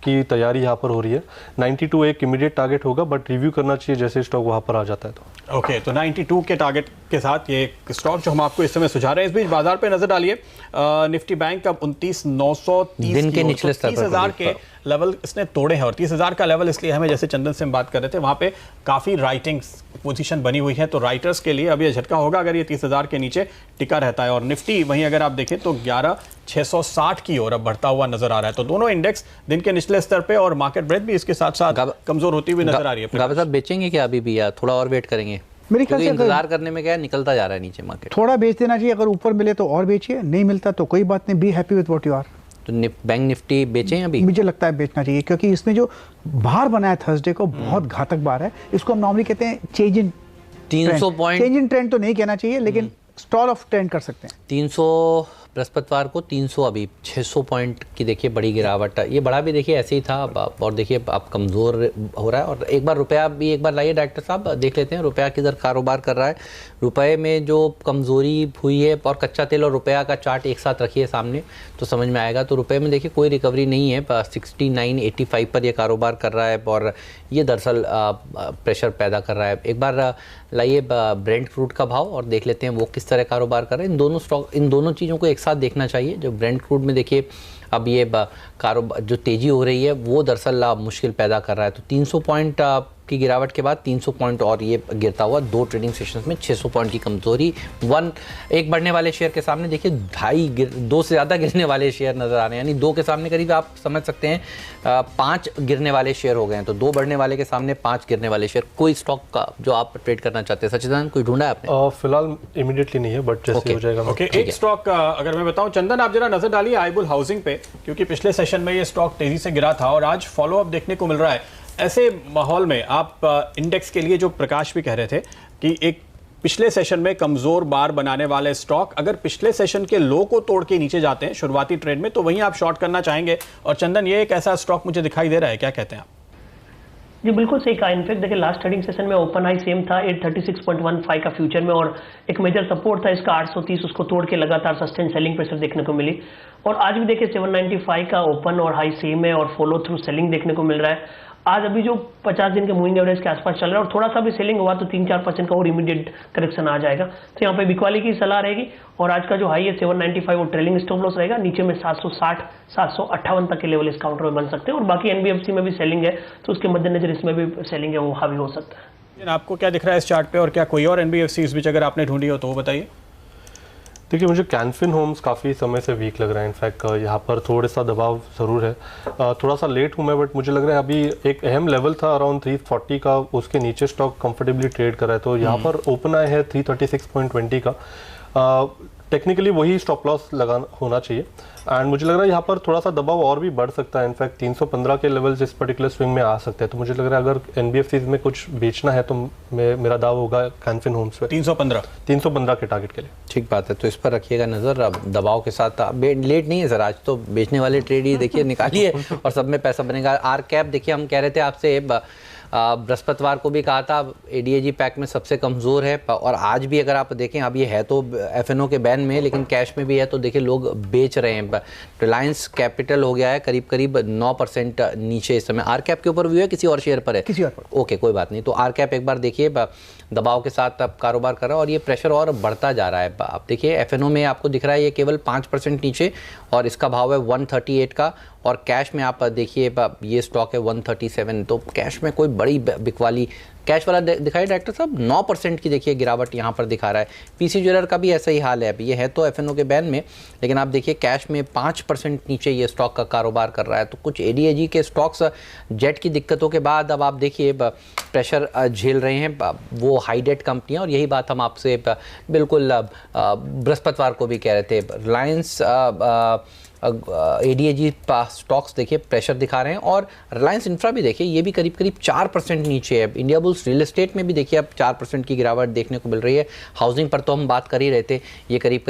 की तैयारी यहाँ पर हो रही है। 92 एक इमीडिएट टारगेट होगा, बट रिव्यू करना चाहिए जैसे स्टॉक वहाँ पर आ जाता है। तो ओके, तो 92 के टारगेट के साथ ये स्टॉक जो हम आपको इस समय सुझा रहे हैं। इस बीच बाजार पे नजर डालिए, निफ्टी बैंक अब 29,930 दिन के निचले स्तर पर 30,000 के लेवल इसने तोड़े हैं और 30,000 का लेवल इसलिए हमें, जैसे चंदन से हम बात कर रहे थे, वहां पे काफी राइटिंग पोजीशन बनी हुई है। तो राइटर्स के लिए अब ये झटका होगा अगर ये 30,000 के नीचे टिका रहता है। और निफ्टी वहीं अगर आप देखें तो 11,660 की ओर अब बढ़ता हुआ नजर आ रहा है। तो दोनों इंडेक्स दिन के निचले स्तर पे और मार्केट ब्रेथ भी इसके साथ साथ कमजोर होती हुई नजर आ रही है। गाबा साहब बेचेंगे क्या अभी भी या थोड़ा और वेट करेंगे? मेरे ख्याल से इंतजार करने में क्या है, निकलता जा रहा है नीचे मार्केट। थोड़ा बेच देना चाहिए, अगर ऊपर मिले तो और बेचिए, नहीं मिलता तो कोई बात नहीं, be happy with what you are. तो बैंक निफ्टी बेचें अभी? मुझे लगता है बेचना चाहिए, क्योंकि इसमें जो बार बनाया थर्सडे को बहुत घातक बार है। इसको हम नॉर्मली कहते हैं change in 300 point, change in trend तो नहीं कहना चाहिए, लेकिन स्टॉल ऑफ ट्रेंड कर सकते हैं। 300 बृहस्पतिवार को 300, अभी 600 पॉइंट की देखिए बड़ी गिरावट है। ये बड़ा भी देखिए ऐसे ही था और देखिए अब कमज़ोर हो रहा है। और एक बार रुपया भी एक बार लाइए डॉक्टर साहब, देख लेते हैं रुपया किधर कारोबार कर रहा है। रुपए में जो कमज़ोरी हुई है, और कच्चा तेल और रुपया का चार्ट एक साथ रखिए सामने तो समझ में आएगा। तो रुपए में देखिए कोई रिकवरी नहीं है, 69.85 पर ये कारोबार कर रहा है और ये दरअसल प्रेशर पैदा कर रहा है। एक बार लाइए ब्रेंट क्रूड का भाव और देख लेते हैं वो किस तरह कारोबार कर रहे हैं। इन दोनों चीज़ों को एक साथ देखना चाहिए। जो ब्रेंट क्रूड में देखिए अब ये कारोबार जो तेज़ी हो रही है वो दरअसल मुश्किल पैदा कर रहा है। तो 300 पॉइंट की गिरावट के बाद 300 पॉइंट और ये गिरता हुआ 2 ट्रेडिंग सेशंस में 600 पॉइंट की कमजोरी। एक बढ़ने वाले शेयर के सामने देखिए 2 से ज़्यादा गिरने वाले शेयर नज़र आ रहे हैं, यानी 2 के सामने करीब आप समझ सकते हैं 5 गिरने वाले शेयर हो गए हैं। तो 2 बढ़ने वाले के सामने 5 गिरने वाले शेयर। कोई स्टॉक का जो आप ट्रेड करना चाहते हैं सचिदानंद, कोई ढूंढा है आपने? फिलहाल इमीडिएटली नहीं है, बट जैसे हो जाएगा। ओके, एक स्टॉक अगर मैं बताऊं चंदन, आप जरा नजर डालिए आईबुल हाउसिंग पे, क्योंकि पिछले सेशन में ये स्टॉक तेजी से गिरा था और आज फॉलो अप देखने को मिल रहा है। ऐसे माहौल में आप इंडेक्स के लिए जो प्रकाश भी कह रहे थे कि एक पिछले सेशन में कमजोर बार बनाने वाले स्टॉक अगर पिछले सेशन के लो को तोड़ के नीचे जाते हैं शुरुआती ट्रेड में, तो वहीं आप शॉर्ट करना चाहेंगे। और चंदन, ये एक ऐसा स्टॉक मुझे दिखाई दे रहा है, क्या कहते हैं आप? जी बिल्कुल सही कहा। इनफैक्ट देखिए लास्ट ट्रेडिंग सेशन में ओपन हाई सेम था 836.15 का फ्यूचर में, और एक मेजर सपोर्ट था इसका 830, उसको तोड़ के लगातार सस्टेन सेलिंग प्रेशर देखने को मिली। और आज भी देखिए 795 का ओपन और हाई सेम है और फॉलो थ्रू सेलिंग देखने को मिल रहा है। आज अभी जो 50 दिन के मूविंग एवरेज के आसपास चल रहा है और थोड़ा सा भी सेलिंग हुआ तो 3-4% का और इमीडिएट करेक्शन आ जाएगा। तो यहाँ पे बिकवाली की सलाह रहेगी। और आज का जो हाई है 795 वो ट्रेलिंग स्टॉप लॉस रहेगा, नीचे में 760 758 तक के लेवल इस काउंटर में बन सकते हैं। और बाकी एनबीएफसी में भी सेलिंग है, तो उसके मद्देनजर इसमें भी सेलिंग है वो हावी हो सकता है। आपको क्या दिख रहा है इस चार्ट पे, और क्या कोई और एनबीएफसी इस बीच अगर आपने ढूंढी हो तो वो बताइए। देखिए, मुझे कैनफिन होम्स काफ़ी समय से वीक लग रहा है। इनफैक्ट यहाँ पर थोड़ा सा दबाव ज़रूर है। थोड़ा सा लेट हूँ मैं, बट मुझे लग रहा है अभी एक अहम लेवल था अराउंड 340 का, उसके नीचे स्टॉक कंफर्टेबली ट्रेड कर रहा है। तो यहाँ पर ओपन आए है 336.20 का। टेक्निकली वही स्टॉप लॉस लगा होना चाहिए। एंड मुझे लग रहा है यहाँ पर थोड़ा सा दबाव और भी बढ़ सकता है। इनफैक्ट 315 के लेवल्स इस पर्टिकुलर स्विंग में आ सकते हैं। तो मुझे लग रहा है अगर एनबीएफसीज में कुछ बेचना है तो मेरा दाव होगा कैनफिन होम्स पे 315 के टारगेट के लिए। ठीक बात है, तो इस पर रखिएगा नज़र। अब दबाव के साथ लेट नहीं है सर, आज तो बेचने वाले ट्रेड ही देखिए निकालिए और सब में पैसा बनेगा। आर कैप देखिए, हम कह रहे थे आपसे बृहस्पतिवार को भी कहा था एडीएजी पैक में सबसे कमज़ोर है। और आज भी अगर आप देखें, अब ये है तो एफएनओ के बैन में, लेकिन कैश में भी है, तो देखिए लोग बेच रहे हैं। रिलायंस कैपिटल हो गया है करीब 9% नीचे इस समय। आर कैप के ऊपर व्यू है, किसी और शेयर पर है? किसी और पर। ओके, कोई बात नहीं। तो आर कैप एक बार देखिए दबाव के साथ अब कारोबार कर रहा है और ये प्रेशर और बढ़ता जा रहा है। आप देखिए एफएनओ में आपको दिख रहा है ये केवल 5% नीचे और इसका भाव है 138 का। और कैश में आप देखिए ये स्टॉक है 137। तो कैश में कोई बड़ी बिकवाली कैश वाला दिखाई डॉक्टर साहब 9% की देखिए गिरावट यहाँ पर दिखा रहा है। पीसी ज्वेलर का भी ऐसा ही हाल है। अभी ये है तो एफएनओ के बैन में, लेकिन आप देखिए कैश में 5% नीचे ये स्टॉक का कारोबार कर रहा है। तो कुछ एडीएजी के स्टॉक्स जेट की दिक्कतों के बाद अब आप देखिए प्रेशर झेल रहे हैं वो हाई डेट कंपनियाँ। और यही बात हम आपसे बिल्कुल बृहस्पतिवार को भी कह रहे थे। रिलायंस एडीएजी स्टॉक्स देखिए प्रेशर दिखा रहे हैं और रिलायंस इंफ्रा भी देखिए ये भी करीब 4% नीचे है। इंडिया बुल्स रियल एस्टेट में भी देखिए अब 4% की गिरावट देखने को मिल रही है। हाउसिंग पर तो हम बात कर ही रहे थे, ये करीब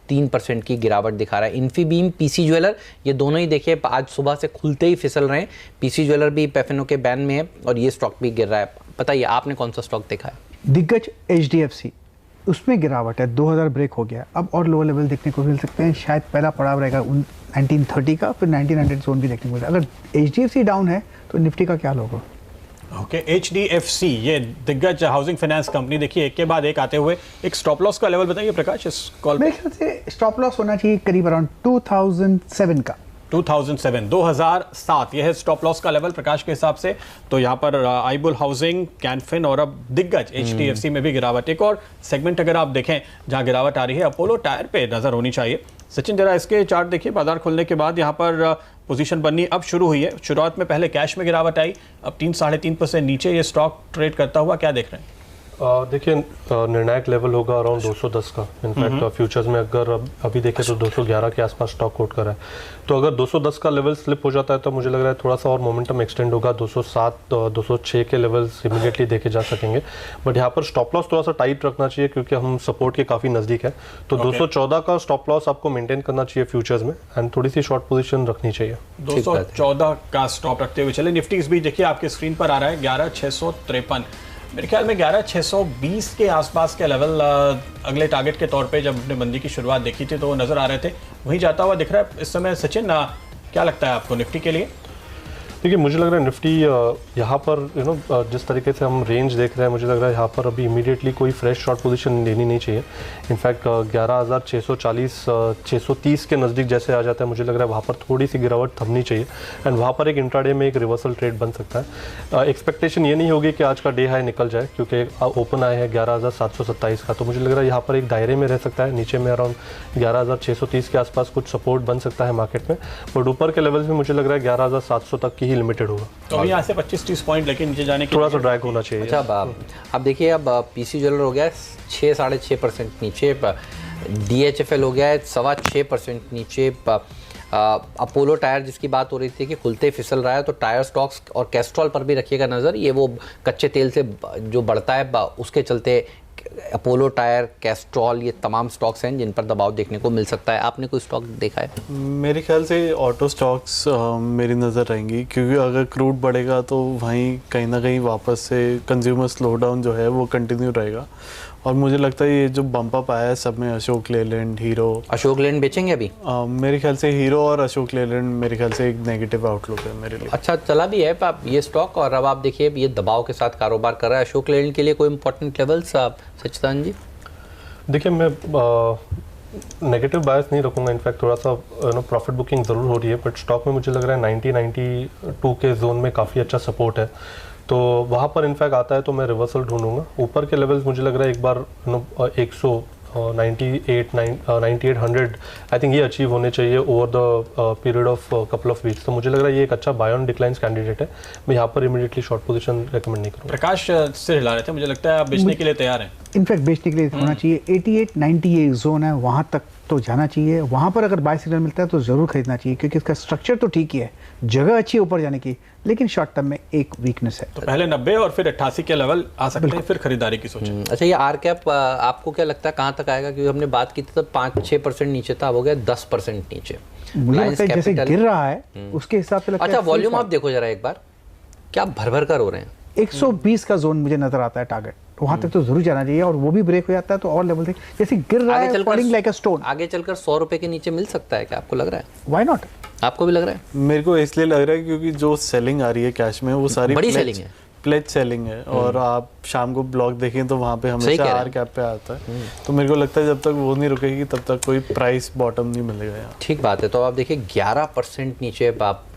3% की गिरावट दिखा रहा है। इन्फीबीम, पीसी ज्वेलर ये दोनों ही देखिए आज सुबह से खुलते ही फिसल रहे हैं। पीसी ज्वेलर भी एफएनओ के बैन में है और ये स्टॉक भी गिर रहा है। बताइए आपने कौन सा स्टॉक देखा है? दिग्गज एचडीएफसी, उसमें गिरावट है, 2000 ब्रेक हो गया। अब और लोअर लेवल देखने को मिल सकते हैं। शायद पहला पड़ाव रहेगा 1930 का, फिर 1900 जोन भी देखने को मिलेगा। अगर एचडीएफसी डाउन है तो निफ्टी का क्या होगा? ओके, एचडीएफसी ये दिग्गज हाउसिंग फाइनेंस कंपनी, देखिए एक के बाद एक आते हुए एक स्टॉप लॉस का लेवल बताइए प्रकाश इस कॉल। मेरे ख्याल से स्टॉप लॉस होना चाहिए करीब अराउंड 2007 का। 2007 यह है स्टॉप लॉस का लेवल प्रकाश के हिसाब से। तो यहाँ पर आईबुल हाउसिंग, कैनफिन और अब दिग्गज एचडीएफसी में भी गिरावट। एक और सेगमेंट अगर आप देखें जहाँ गिरावट आ रही है, अपोलो टायर पे नजर होनी चाहिए। सचिन जरा इसके चार्ट देखिए, बाजार खुलने के बाद यहाँ पर पोजीशन बननी अब शुरू हुई है। शुरुआत में पहले कैश में गिरावट आई, अब 3-3.5% नीचे ये स्टॉक ट्रेड करता हुआ, क्या देख रहे हैं? देखिए निर्णायक लेवल होगा अराउंड 210 का। इनफैक्ट फ्यूचर्स में अगर अभी देखें तो 211 के आसपास स्टॉक कोट कर रहा है। तो अगर 210 का लेवल स्लिप हो जाता है तो मुझे लग रहा है थोड़ा सा और मोमेंटम एक्सटेंड होगा। 207 206 के लेवल्स इमीडिएटली देखे जा सकेंगे। बट यहाँ पर स्टॉप लॉस थोड़ा सा टाइट रखना चाहिए क्योंकि हम सपोर्ट के काफ़ी नज़दीक है। तो 214 का स्टॉप लॉस आपको मेंटेन करना चाहिए फ्यूचर्स में एंड थोड़ी सी शॉर्ट पोजीशन रखनी चाहिए। 214 का स्टॉप रखते हुए चले। निफ्टी भी देखिए आपके स्क्रीन पर आ रहा है 11653। मेरे ख्याल में 11620 के आसपास के लेवल अगले टारगेट के तौर पे जब हमने मंदी की शुरुआत देखी थी तो वो नज़र आ रहे थे, वहीं जाता हुआ दिख रहा है इस समय। सचिन क्या लगता है आपको निफ्टी के लिए? देखिए मुझे लग रहा है निफ्टी यहाँ पर जिस तरीके से हम रेंज देख रहे हैं मुझे लग रहा है यहाँ पर अभी इमीडिएटली कोई फ्रेश शॉर्ट पोजीशन लेनी नहीं चाहिए। इनफैक्ट 11,640 630 के नज़दीक जैसे आ जाता है मुझे लग रहा है वहाँ पर थोड़ी सी गिरावट थमनी चाहिए एंड वहाँ पर एक इंट्राडे में एक रिवर्सल ट्रेड बन सकता है। एक्सपेक्टेशन ये नहीं होगी कि आज का डे हाई निकल जाए क्योंकि ओपन आया है 11,727 का। तो मुझे लग रहा है यहाँ पर एक दायरे में रह सकता है। नीचे में अराउंड 11,630 के आसपास कुछ सपोर्ट बन सकता है मार्केट में। बट ऊपर के लेवल में मुझे लग रहा है 11,700 तक की लिमिटेड होगा। तो अभी यहाँ से 25-30 पॉइंट लेकिन नीचे जाने के थोड़ा सा ड्रैग होना चाहिए। अच्छा अब देखिए अब पीसी ज्वेलर हो गया 6-6.5% नीचे, DHFL हो गया है 6.25% नीचे, अपोलो टायर जिसकी बात हो रही थी कि खुलते फिसल रहा है तो टायर स्टॉक्स और कैस्ट्रॉल पर भी रखिएगा नज़र। ये वो कच्चे तेल से जो बढ़ता है उसके चलते अपोलो टायर, कैस्ट्रॉल, ये तमाम स्टॉक्स हैं जिन पर दबाव देखने को मिल सकता है। आपने कोई स्टॉक देखा है? मेरे ख्याल से ऑटो स्टॉक्स मेरी नज़र रहेंगी क्योंकि अगर क्रूड बढ़ेगा तो वहीं कहीं ना कहीं वापस से कंज्यूमर स्लो डाउन जो है वो कंटिन्यू रहेगा। और मुझे लगता है ये जो बम्प अप आया है सब में अशोक लेलैंड, हीरो। अशोक लेलैंड बेचेंगे अभी? मेरे ख्याल से हीरो और अशोक लेलैंड मेरे ख्याल से एक नेगेटिव आउटलुक है मेरे लिए। अच्छा चला भी है आप ये स्टॉक और अब आप देखिए ये दबाव के साथ कारोबार कर रहा है। अशोक लेलैंड के लिए कोई इंपॉर्टेंट लेवल्स सच्चिदानंद जी? देखिए मैं नेगेटिव बायस नहीं रखूँगा। इनफैक्ट थोड़ा सा प्रॉफिट बुकिंग ज़रूर हो रही है बट स्टॉक में मुझे लग रहा है 90-92 के जोन में काफ़ी अच्छा सपोर्ट है। तो वहाँ पर इनफैक्ट आता है तो मैं रिवर्सल ढूंढूंगा। ऊपर के लेवल्स मुझे लग रहा है एक बार 9800 आई थिंक ये अचीव होने चाहिए over the period of couple of weeks. तो मुझे लग रहा है ये एक अच्छा बाय ऑन डिक्लाइंस कैंडिडेट है। मैं यहाँ पर इमीडिएटली शॉर्ट पोजीशन रेकमेंड नहीं करूँगा। प्रकाश से हिला रहे थे, मुझे लगता है आप बेचने के लिए तैयार हैं। इनफैक्ट बेचने के लिए होना चाहिए। 88-90 ये जोन है, वहाँ तक तो जाना चाहिए। वहाँ पर अगर बाय सिग्नल मिलता है तो ज़रूर खरीदना चाहिए क्योंकि इसका स्ट्रक्चर तो ठीक ही है, जगह अच्छी है ऊपर जाने की, लेकिन शॉर्ट टर्म में एक वीकनेस है। तो पहले 90 और फिर 88 के लेवल आ सकते हैं, फिर खरीदारी की सोचें। अच्छा ये आर कैप आपको क्या लगता है कहाँ तक आएगा? क्योंकि हमने बात की थी तो 5-6% नीचे था, अब हो गया 10% नीचे। मुझे लगता है जैसे गिर रहा है उसके हिसाब से लगता है। अच्छा वॉल्यूम आप देखो जरा एक बार, क्या भर कर हो रहे हैं। 120 का जोन मुझे नजर आता है टारगेट, वहां तक तो जरूर जाना चाहिए और वो भी ब्रेक हो जाता है तो और लेवल थे जैसे गिर रहा है फॉलिंग लाइक अ स्टोन। आगे चलकर 100 रुपए के नीचे मिल सकता है क्या आपको लग रहा है? Why not? आपको भी लग रहा है? मेरे को इसलिए लग रहा है क्योंकि जो सेलिंग आ रही है कैश में वो सारी बड़ी सेलिंग है, प्लेज सेलिंग है। और आप शाम को ब्लॉक देखें तो वहाँ पे हमेशा आर कैप पे आता है। तो मेरे को लगता है जब तक वो नहीं रुकेगी तब तक कोई प्राइस बॉटम नहीं मिलेगा यहाँ। ठीक बात है। तो आप देखिए 11% नीचे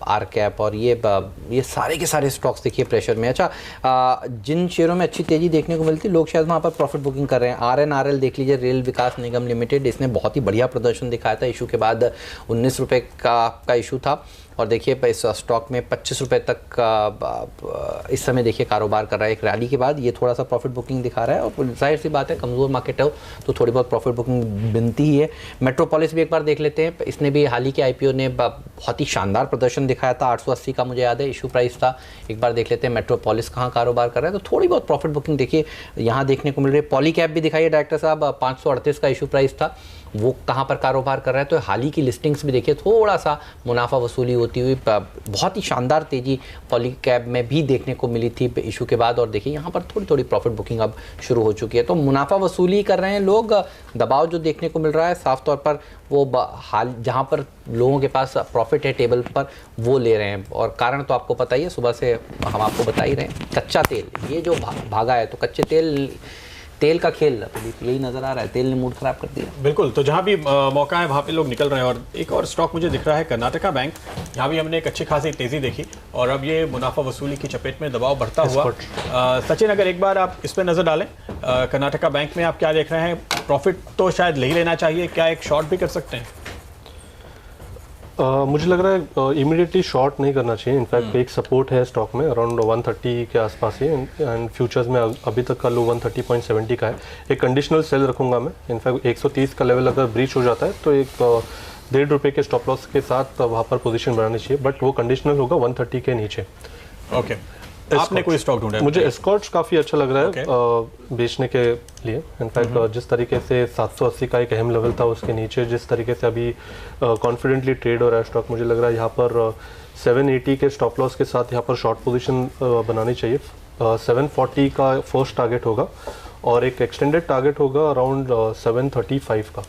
आर कैप और ये सारे के सारे स्टॉक्स देखिए प्रेशर में। अच्छा जिन शेयरों में अच्छी तेजी देखने को मिलती है लोग शायद वहाँ पर प्रॉफिट बुकिंग कर रहे हैं। RNRL देख लीजिए, रेल विकास निगम लिमिटेड, इसने बहुत ही बढ़िया प्रदर्शन दिखाया था। इशू के बाद 19 रुपये का इशू था और देखिए इस स्टॉक में 25 रुपये तक का इस समय देखिए कारोबार कर रहा है। एक रैली के बाद ये थोड़ा सा प्रॉफिट बुकिंग दिखा रहा है और जाहिर सी बात है कमज़ोर मार्केट है तो थोड़ी बहुत प्रॉफिट बुकिंग बनती ही है। मेट्रोपोलिस भी एक बार देख लेते हैं। इसने भी हाल ही के IPO ने बहुत ही शानदार प्रदर्शन दिखाया था। 880 का मुझे याद है इशू प्राइस था। एक बार देख लेते हैं मेट्रोपोलिस कहाँ कारोबार कर रहा है। तो थोड़ी बहुत प्रॉफिट बुकिंग देखिए यहाँ देखने को मिल रही है। पॉलीकैब भी दिखाइए डायरेक्टर साहब, 538 का इशू प्राइस था, वो कहाँ पर कारोबार कर रहा है। तो हाल ही की लिस्टिंग्स भी देखिए थोड़ा सा मुनाफा वसूली होती हुई बहुत ही शानदार तेजी पॉलीकैब में भी देखने को मिली थी इशू के बाद। और देखिए यहाँ पर थोड़ी थोड़ी प्रॉफिट बुकिंग अब शुरू हो चुकी है। तो मुनाफा वसूली कर रहे हैं लोग। दबाव जो देखने को मिल रहा है साफ तौर पर वो हाल जहाँ पर लोगों के पास प्रॉफिट है टेबल पर वो ले रहे हैं। और कारण तो आपको पता ही है, सुबह से हम आपको बता ही रहे हैं। कच्चा तेल ये जो भागा है तो कच्चे तेल का खेल यही नजर आ रहा है। तेल ने मूड खराब कर दिया। बिल्कुल, तो जहां भी मौका है वहां पे लोग निकल रहे हैं। और एक और स्टॉक मुझे दिख रहा है कर्नाटका बैंक, यहाँ भी हमने एक अच्छी खासी तेजी देखी और अब ये मुनाफा वसूली की चपेट में दबाव बढ़ता हुआ। सचिन अगर एक बार आप इस पर नजर डालें, कर्नाटका बैंक में आप क्या देख रहे हैं? प्रॉफिट तो शायद ले ही लेना चाहिए, क्या एक शॉर्ट भी कर सकते हैं? मुझे लग रहा है इमीडिएटली शॉर्ट नहीं करना चाहिए। इनफैक्ट एक सपोर्ट है स्टॉक में अराउंड 130 के आसपास ही, एंड फ्यूचर्स में अभी तक का लो 130.70 का है। एक कंडीशनल सेल रखूंगा मैं। इनफैक्ट 130 का लेवल अगर ब्रीच हो जाता है तो एक ₹1.5 के स्टॉप लॉस के साथ वहाँ पर पोजीशन बनानी चाहिए, बट वो कंडीशनल होगा 130 के नीचे। ओके, आपने कोई स्टॉक ढूंढा? मुझे एस्कॉर्ट्स काफ़ी अच्छा लग रहा है बेचने के लिए। इनफैक्ट जिस तरीके से 780 का एक अहम लेवल था, उसके नीचे जिस तरीके से अभी कॉन्फिडेंटली ट्रेड हो रहा है स्टॉक, मुझे लग रहा है यहाँ पर 780 के स्टॉप लॉस के साथ यहाँ पर शॉर्ट पोजीशन बनानी चाहिए। 740 का फर्स्ट टारगेट होगा और एक एक्सटेंडेड टारगेट होगा अराउंड 735 का।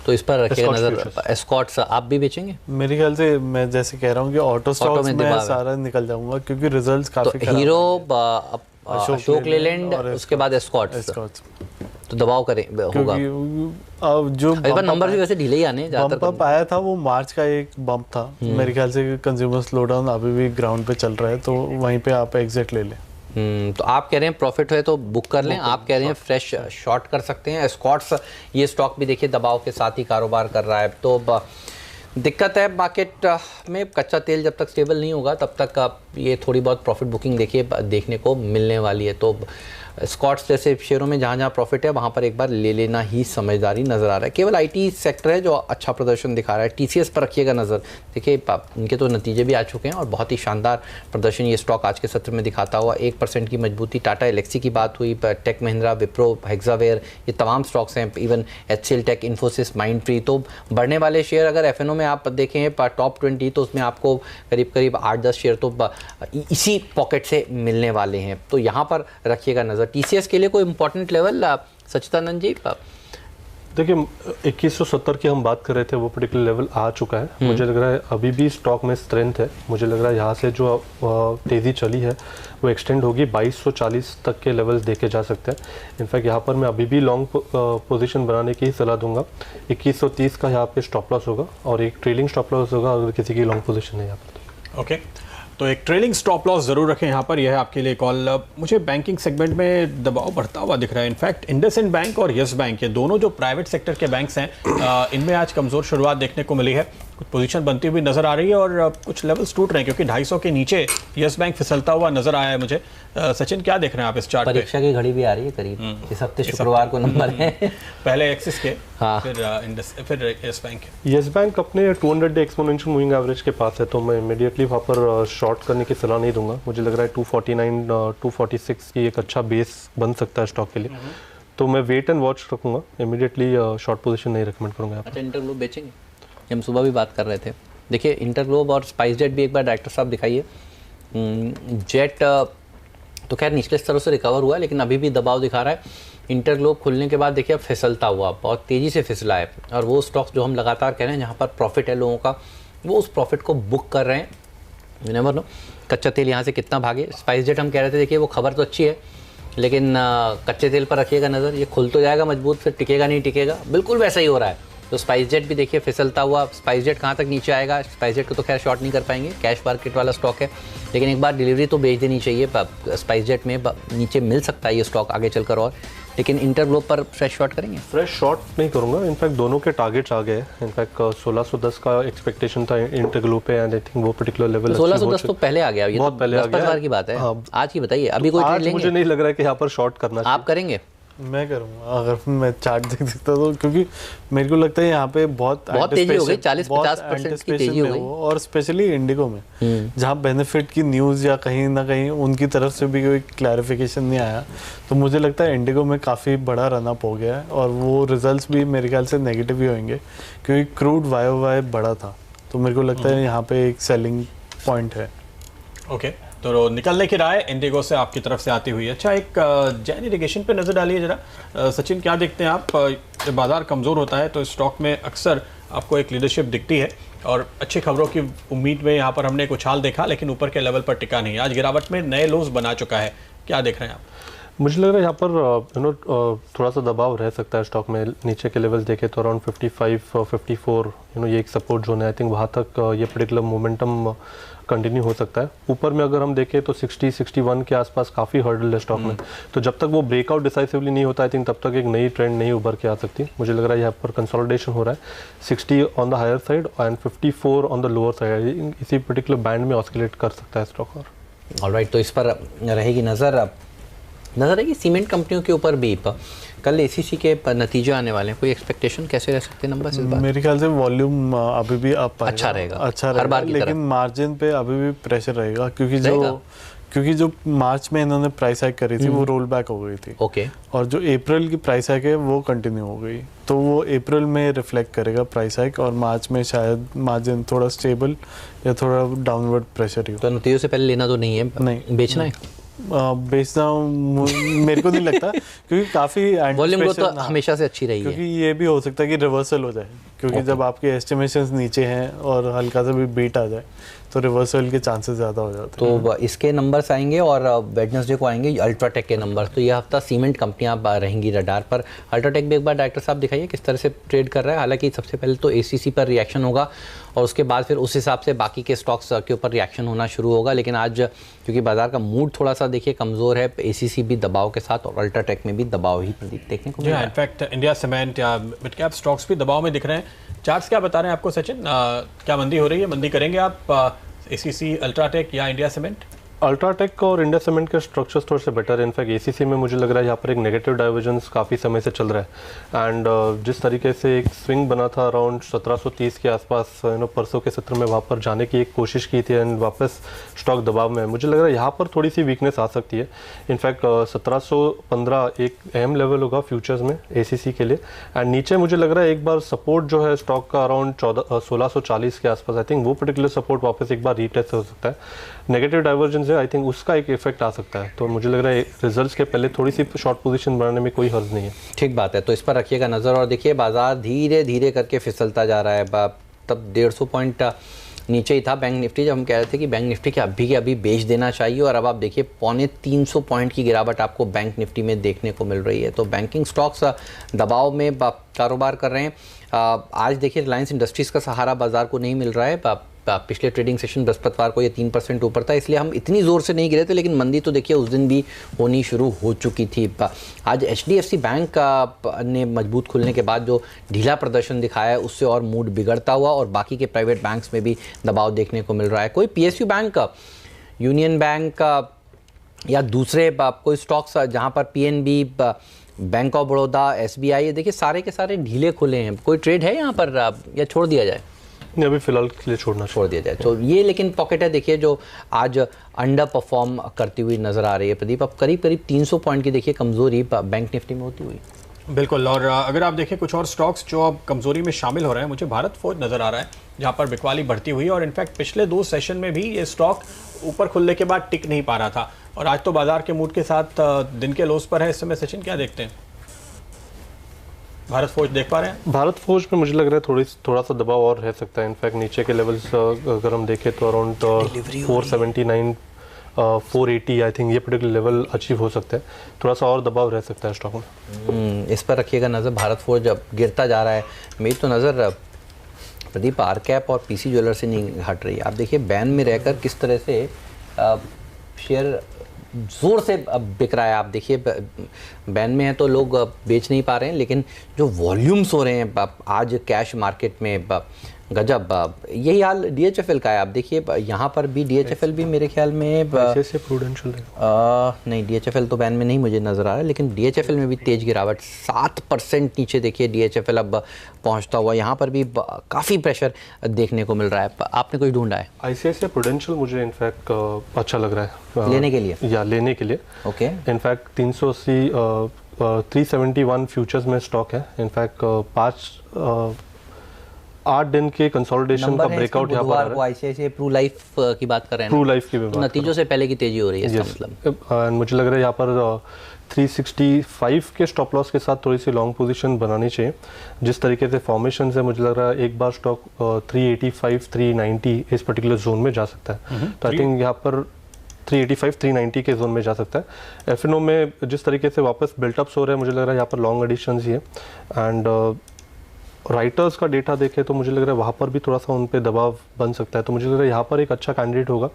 तो इस पर रखिएगा नजर। एस्कॉर्ट्स आप भी बेचेंगे? मेरे ख्याल से मैं जैसे कह रहा हूँ कि ऑटो स्टॉक्स में सारा निकल जाऊंगा, क्योंकि रिजल्ट्स काफी तो हीरो, अशोक लेलैंड, उसके बाद एस्कॉर्ट्स तो दबाव करें होगा। जो इस बार नंबर भी वैसे ढीले ही आने बम्प अप आया था, वो मार्च का एक बम्प था। मेरे ख्याल से कंज्यूमर स्लोडाउन अभी भी ग्राउंड पे चल रहा है, तो वहीं पे आप एग्जिट ले लें। तो आप कह रहे हैं प्रॉफिट है तो बुक कर लें, आप कह रहे हैं फ्रेश शॉर्ट कर सकते हैं। एस्कॉर्ट्स ये स्टॉक भी देखिए दबाव के साथ ही कारोबार कर रहा है। तो दिक्कत है मार्केट में, कच्चा तेल जब तक स्टेबल नहीं होगा तब तक ये थोड़ी बहुत प्रॉफिट बुकिंग देखिए देखने को मिलने वाली है। तो स्कॉट्स जैसे शेयरों में जहाँ जहाँ प्रॉफिट है वहाँ पर एक बार ले लेना ही समझदारी नज़र आ रहा है। केवल आईटी सेक्टर है जो अच्छा प्रदर्शन दिखा रहा है। टीसीएस पर रखिएगा नज़र। देखिए इनके तो नतीजे भी आ चुके हैं और बहुत ही शानदार प्रदर्शन ये स्टॉक आज के सत्र में दिखाता हुआ 1% की मजबूती। टाटा एलेक्सी की बात हुई, टेक महिंद्रा, विप्रो, हेक्सावेयर, ये तमाम स्टॉक्स हैं। इवन एचसीएल टेक, इन्फोसिस, माइंडट्री, तो बढ़ने वाले शेयर अगर एफएनओ में आप देखें टॉप 20 तो उसमें आपको करीब करीब 8-10 शेयर तो इसी पॉकेट से मिलने वाले हैं। तो यहाँ पर रखिएगा नज़र। टीसीएस के लिए कोई इंपॉर्टेंट लेवल सच्चिदानंद जी? देखिए 2170 की हम बात कर रहे थे, वो पर्टिकुलर लेवल आ चुका है। मुझे लग रहा है अभी भी स्टॉक में स्ट्रेंथ है। मुझे लग रहा है यहाँ से जो तेज़ी चली है वो एक्सटेंड होगी, 2240 तक के लेवल्स देखे जा सकते हैं। इनफैक्ट यहाँ पर मैं अभी भी लॉन्ग पोजीशन बनाने की ही सलाह दूंगा। 2130 का यहाँ पे स्टॉप लॉस होगा और एक ट्रेलिंग स्टॉप लॉस होगा अगर किसी की लॉन्ग पोजीशन है यहाँ पर। ओके, तो एक ट्रेलिंग स्टॉप लॉस जरूर रखें यहाँ पर। यह है आपके लिए कॉल। मुझे बैंकिंग सेगमेंट में दबाव बढ़ता हुआ दिख रहा है। इनफैक्ट इंडसइंड बैंक और यस बैंक, ये दोनों जो प्राइवेट सेक्टर के बैंक्स हैं, इनमें आज कमजोर शुरुआत देखने को मिली है। कुछ पोजीशन बनती हुई नजर आ रही है और कुछ लेवल्स टूट रहे हैं, क्योंकि 250 के नीचे यस बैंक फिसलता हुआ नजर आया है मुझे। सचिन, क्या देख रहे हैं आप इस चार्ट पे? परीक्षा की घड़ी भी आ रही है करीब, इस हफ्ते शुक्रवार को नंबर है। पहले एक्सिस के, हाँ। फिर यस बैंक। यस बैंक अपने 200 डे एक्सपोनेंशियल मूविंग एवरेज के पास है, तो मैं इमीडिएटली वहाँ पर शॉर्ट करने की सलाह नहीं दूंगा। मुझे लग रहा है 249 246 की एक अच्छा बेस बन सकता है स्टॉक के लिए, तो मैं वेट एंड वॉच रखूंगा। इमीडिएटली शॉर्ट पोजीशन नहीं रिकमेंड करूंगा। अच्छा, इंटरग्लोब बेचेंगे? हम सुबह भी बात कर रहे थे। देखिए इंटरग्लोब और स्पाइस जेट भी एक बार डायरेक्टर साहब दिखाइए। जेट तो खैर निचले स्तरों से रिकवर हुआ है, लेकिन अभी भी दबाव दिखा रहा है। इंटरग्लोब खुलने के बाद देखिए अब फिसलता हुआ, बहुत तेज़ी से फिसला है। और वो स्टॉक्स जो हम लगातार कह रहे हैं जहाँ पर प्रॉफिट है लोगों का, वो उस प्रॉफिट को बुक कर रहे हैं। यू नेवर नो कच्चा तेल यहाँ से कितना भागे। स्पाइस जेट हम कह रहे थे, देखिए वो खबर तो अच्छी है, लेकिन कच्चे तेल पर रखिएगा नज़र। ये खुल तो जाएगा मजबूत, फिर टिकेगा नहीं टिकेगा, बिल्कुल वैसा ही हो रहा है। तो स्पाइस जेट भी देखिए फिसलता हुआ। स्पाइस जेट कहाँ तक नीचे आएगा? स्पाइस जेट को तो खैर शॉर्ट नहीं कर पाएंगे, कैश मार्केट वाला स्टॉक है, लेकिन एक बार डिलीवरी तो भेज देनी चाहिए। स्पाइस जेट में नीचे मिल सकता है ये स्टॉक आगे चलकर। और लेकिन इंटरग्लोब पर फ्रेश शॉर्ट करेंगे? फ्रेश शॉर्ट नहीं करूंगा। इनफैक्ट दोनों के टारगेट्स आ गए। इनफैक्ट 1610 का एक्सपेक्टेशन था इंटरग्लोब पे, एंड आई थिंक वो पर्टिकुलर लेवल 1610 तो पहले आ गया, ये बहुत पहले आ गया की बात है। हाँ। आज की बताइए, अभी कोई ट्रेड लेंगे? मुझे नहीं लग रहा है कि यहाँ पर शॉर्ट करना चाहिए। आप करेंगे? मैं करूँगा अगर मैं चार्ट देख सकता तो, क्योंकि मेरे को लगता है यहाँ पे बहुत तेजी हो गई, 40-50% की तेजी हो गई, और स्पेशली इंडिगो में जहाँ बेनिफिट की न्यूज़ या कहीं ना कहीं उनकी तरफ से भी कोई क्लैरिफिकेशन नहीं आया, तो मुझे लगता है इंडिगो में काफ़ी बड़ा रन अप हो गया है और वो रिजल्ट्स भी मेरे ख्याल से नेगेटिव ही होंगे, क्योंकि क्रूड वाई बड़ा था। तो मेरे को लगता है यहाँ पे एक सेलिंग पॉइंट है। ओके, तो निकलने की राय इंडिगो से आपकी तरफ से आती हुई है। अच्छा, एक जैन इरिगेशन पे नज़र डालिए जरा। सचिन, क्या देखते हैं आप? जब बाजार कमज़ोर होता है तो स्टॉक में अक्सर आपको एक लीडरशिप दिखती है और अच्छी खबरों की उम्मीद में यहाँ पर हमने एक उछाल देखा, लेकिन ऊपर के लेवल पर टिका नहीं। आज गिरावट में नए लोज बना चुका है, क्या देख रहे हैं आप? मुझे लग रहा है यहाँ पर थोड़ा सा दबाव रह सकता है स्टॉक में। नीचे के लेवल्स देखें तो अराउंड 55 54 ये एक सपोर्ट जोन है। आई थिंक वहाँ तक ये पर्टिकुलर मोमेंटम कंटिन्यू हो सकता है। ऊपर में अगर हम देखें तो 60-61 के आसपास काफ़ी हर्डल है स्टॉक में, तो जब तक वो ब्रेकआउट डिसाइसिवली नहीं होता आई थिंक तब तक एक नई ट्रेंड नहीं उभर के आ सकती। मुझे लग रहा है यहाँ पर कंसोलिडेशन हो रहा है 60 on the higher side and 54 on the lower side, इसी पर्टिकुलर बैंड में ऑस्किलेट कर सकता है स्टॉक। और ऑलराइट, तो इस पर रहेगी नज़र है कि सीमेंट कंपनियों के ऊपर भी कल एसीसी के नतीजे आने वाले हैं, कोई एक्सपेक्टेशन कैसे रह सकते हैं नंबर इस बार? मेरे ख्याल से वॉल्यूम अभी भी अच्छा रहेगा, हर बार लेकिन मार्जिन पे अभी भी प्रेशर रहेगा, क्योंकि जो मार्च में इन्होंने प्राइस हाइक करी थी वो रोल बैक हो गई थी। ओके। और जो अप्रैल की प्राइस हाइक है वो कंटिन्यू हो गई, तो वो अप्रैल में रिफ्लेक्ट करेगा प्राइस हाइक, और मार्च में शायद मार्जिन थोड़ा स्टेबल या थोड़ा डाउनवर्ड प्रेशर ही। तो नतीजों से पहले लेना तो नहीं है, नहीं बेचना है? बेचना मेरे को नहीं लगता, क्योंकि काफी वॉल्यूम ग्रोथ तो हमेशा से अच्छी रही है, क्योंकि ये भी हो सकता है कि रिवर्सल हो जाए, क्योंकि जब आपके एस्टिमेशंस नीचे हैं और हल्का सा भी बीट आ जाए तो रिवर्सल के चांसेस ज़्यादा हो जाते हैं। तो इसके नंबर्स आएंगे और वेडनेसडे को आएंगे अल्ट्राटेक के नंबर्स। तो ये हफ्ता सीमेंट कंपनियां रहेंगी रडार पर। अल्ट्राटेक भी एक बार डायरेक्टर साहब दिखाइए किस तरह से ट्रेड कर रहा है। हालांकि सबसे पहले तो एसीसी पर रिएक्शन होगा और उसके बाद फिर उस हिसाब से बाकी के स्टॉक्स के ऊपर रिएक्शन होना शुरू होगा, लेकिन आज क्योंकि बाजार का मूड थोड़ा सा देखिए कमज़ोर है, एसीसी भी दबाव के साथ और अल्ट्राटेक में भी दबाव ही प्रदीप देखने को मिला है। इनफैक्ट इंडिया सीमेंट या मिड कैप स्टॉक्स भी दबाव में दिख रहे हैं। चार्ट्स क्या बता रहे हैं आपको सचिन, क्या मंदी हो रही है? मंदी करेंगे आप एसीसी, अल्ट्राटेक या इंडिया सीमेंट? अल्ट्राटेक और इंडिया सीमेंट के स्ट्रक्चर्स थोड़े से बेटर है। इनफैक्ट एसीसी में मुझे लग रहा है यहाँ पर एक नेगेटिव डाइवर्जेंस काफ़ी समय से चल रहा है, एंड जिस तरीके से एक स्विंग बना था अराउंड 1730 के आसपास परसों के सत्र में वहाँ पर जाने की एक कोशिश की थी एंड वापस स्टॉक दबाव में है। मुझे लग रहा है यहाँ पर थोड़ी सी वीकनेस आ सकती है। इनफैक्ट 1715 एक अहम लेवल होगा फ्यूचर्स में एसीसी के लिए, एंड नीचे मुझे लग रहा है एक बार सपोर्ट जो है स्टॉक का अराउंड 1640 के आसपास, आई थिंक वो पर्टिकुलर सपोर्ट वापस एक बार रीटेस्ट हो सकता है। नेगेटिव डाइवर्जेंस है, आई थिंक उसका एक इफेक्ट आ सकता है, तो मुझे लग रहा है रिजल्ट्स के पहले थोड़ी सी शॉर्ट पोजीशन बनाने में कोई हर्ज नहीं है। ठीक बात है, तो इस पर रखिएगा नज़र। और देखिए बाजार धीरे धीरे करके फिसलता जा रहा है। तब 150 पॉइंट नीचे ही था बैंक निफ्टी, जब हम कह रहे थे कि बैंक निफ्टी के अभी बेच देना चाहिए, और अब आप देखिए 325 पॉइंट की गिरावट आपको बैंक निफ्टी में देखने को मिल रही है। तो बैंकिंग स्टॉक्स दबाव में कारोबार कर रहे हैं। आज देखिए रिलायंस इंडस्ट्रीज़ का सहारा बाजार को नहीं मिल रहा है। पिछले ट्रेडिंग सेशन बृहस्पतिवार को ये 3% ऊपर था, इसलिए हम इतनी ज़ोर से नहीं गिरे थे, लेकिन मंदी तो देखिए उस दिन भी होनी शुरू हो चुकी थी। आज HDFC बैंक ने मजबूत खुलने के बाद जो ढीला प्रदर्शन दिखाया है उससे और मूड बिगड़ता हुआ, और बाकी के प्राइवेट बैंक्स में भी दबाव देखने को मिल रहा है। कोई PSU बैंक, यूनियन बैंक या दूसरे कोई स्टॉक्स जहाँ पर PNB, bank of Baroda, SBI, ये देखिए सारे के सारे ढीले खुले हैं। कोई ट्रेड है यहाँ पर या छोड़ दिया जाए? नहीं, अभी फिलहाल के लिए छोड़ दिया जाए। तो ये लेकिन पॉकेट है देखिए जो आज अंडर परफॉर्म करती हुई नजर आ रही है प्रदीप। अब करीब 300 पॉइंट की देखिए कमजोरी बैंक निफ्टी में होती हुई। बिल्कुल, और अगर आप देखें कुछ और स्टॉक्स जो अब कमजोरी में शामिल हो रहे हैं, मुझे भारत फोर्ज नजर आ रहा है जहां पर बिकवाली बढ़ती हुई, और इनफैक्ट पिछले 2 सेशन में भी ये स्टॉक ऊपर खुलने के बाद टिक नहीं पा रहा था, और आज तो बाजार के मूड के साथ दिन के लोस पर है इस समय। सचिन क्या देखते हैं, भारत फोर्ज देख पा रहे हैं? भारत फोर्ज में मुझे लग रहा है थोड़ा सा दबाव और रह सकता है। इनफैक्ट नीचे के लेवल्स अगर हम देखें तो अराउंड 479 480 आई थिंक ये पर्टिकुलर लेवल अचीव हो सकता है। थोड़ा सा और दबाव रह सकता है स्टॉक में। इस पर रखिएगा नज़र। भारत फोर्ज अब गिरता जा रहा है। मेरी तो नज़र प्रदीप आरकैप और PC ज्वेलर से नहीं हट रही। आप देखिए बैन में रहकर किस तरह से शेयर ज़ोर से बिक रहा है। आप देखिए बैन में है तो लोग बेच नहीं पा रहे हैं, लेकिन जो वॉल्यूम्स हो रहे हैं आज कैश मार्केट में गजब। यही हाल DHFL का है। आप देखिए यहाँ पर भी DHFL भी मेरे ख्याल में प्रूडेंशियल नहीं, DHFL तो बैन में नहीं मुझे नज़र आ रहा है, लेकिन DHFL में भी तेज गिरावट 7% नीचे देखिए DHFL अब पहुँचता हुआ। यहाँ पर भी काफ़ी प्रेशर देखने को मिल रहा है। आपने कुछ ढूंढा है? ICICI प्रूडेंशियल मुझे इनफैक्ट अच्छा लग रहा है लेने के लिए, लेने के लिए। ओके। इनफैक्ट 371 फ्यूचर्स में स्टॉक है। इनफैक्ट 8 दिन के कंसोलिडेशन का ब्रेकआउट यहाँ पर है। ICICI प्रू लाइफ की बात कर रहे हैं, प्रू लाइफ की भी बात, नतीजों से पहले की तेजी हो रही है इसका मतलब। मुझे लग रहा है यहाँ पर 365 के स्टॉप लॉस के साथ थोड़ी सी लॉन्ग पोजीशन बनानी चाहिए। जिस तरीके से फॉर्मेशन है मुझे लग रहा है एक बार स्टॉक 385 390 इस पर्टिकुलर जोन में जा सकता है। तो आई थिंक यहाँ पर 385 390 के जोन में जा सकता है। FNO में जिस तरीके से वापस बिल्टअप्स हो रहे हैं मुझे लग रहा है यहाँ पर लॉन्ग एडिशंस ही है। एंड राइटर्स का डेटा देखें तो मुझे लग रहा है वहाँ पर भी थोड़ा सा उन पे दबाव बन सकता है, तो मुझे लग रहा है यहाँ पर एक अच्छा कैंडिडेट होगा।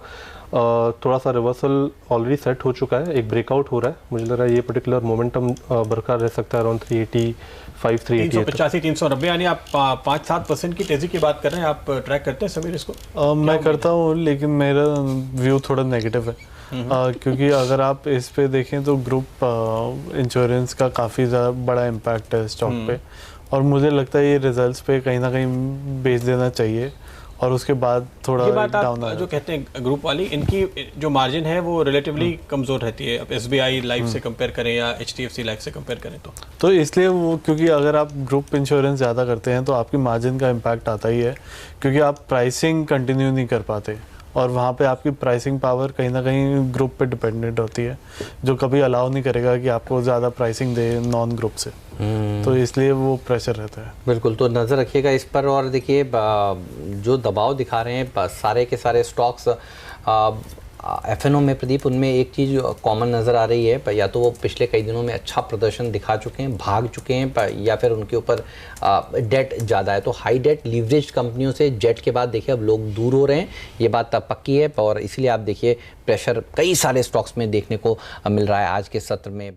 थोड़ा सा रिवर्सल ऑलरेडी सेट हो चुका है, एक ब्रेकआउट हो रहा है, मुझे लग रहा है ये पर्टिकुलर मोमेंटम बरकरार रह सकता है अराउंड 385 388 385 390, यानी आप 5-7% की तेजी की बात कर रहे हैं। आप ट्रैक करते हैं समीर इसको? मैं करता हूँ, लेकिन मेरा व्यू थोड़ा नेगेटिव है। क्योंकि अगर आप इस पे देखें तो ग्रुप इंश्योरेंस का काफ़ी ज़्यादा बड़ा इम्पैक्ट है स्टॉक पे, और मुझे लगता है ये रिजल्ट्स पे कहीं ना कहीं बेच देना चाहिए और उसके बाद थोड़ा ये बात डाउन आप जो कहते हैं ग्रुप वाली, इनकी जो मार्जिन है वो रिलेटिवली कमज़ोर रहती है। अब SBI लाइफ से कंपेयर करें या HDFC लाइफ से कंपेयर करें तो इसलिए वो, क्योंकि अगर आप ग्रुप इंश्योरेंस ज़्यादा करते हैं तो आपकी मार्जिन का इम्पैक्ट आता ही है, क्योंकि आप प्राइसिंग कंटिन्यू नहीं कर पाते और वहाँ पे आपकी प्राइसिंग पावर कहीं ना कहीं ग्रुप पे डिपेंडेंट होती है, जो कभी अलाउ नहीं करेगा कि आपको ज़्यादा प्राइसिंग दे नॉन ग्रुप से। तो इसलिए वो प्रेशर रहता है। बिल्कुल, तो नज़र रखिएगा इस पर। और देखिए जो दबाव दिखा रहे हैं सारे के सारे स्टॉक्स FNO में, प्रदीप, उनमें एक चीज़ कॉमन नज़र आ रही है, या तो वो पिछले कई दिनों में अच्छा प्रदर्शन दिखा चुके हैं, भाग चुके हैं, या फिर उनके ऊपर डेट ज़्यादा है। तो हाई डेट लीवरेज कंपनियों से जेट के बाद देखिए अब लोग दूर हो रहे हैं, ये बात पक्की है। और इसलिए आप देखिए प्रेशर कई सारे स्टॉक्स में देखने को मिल रहा है आज के सत्र में।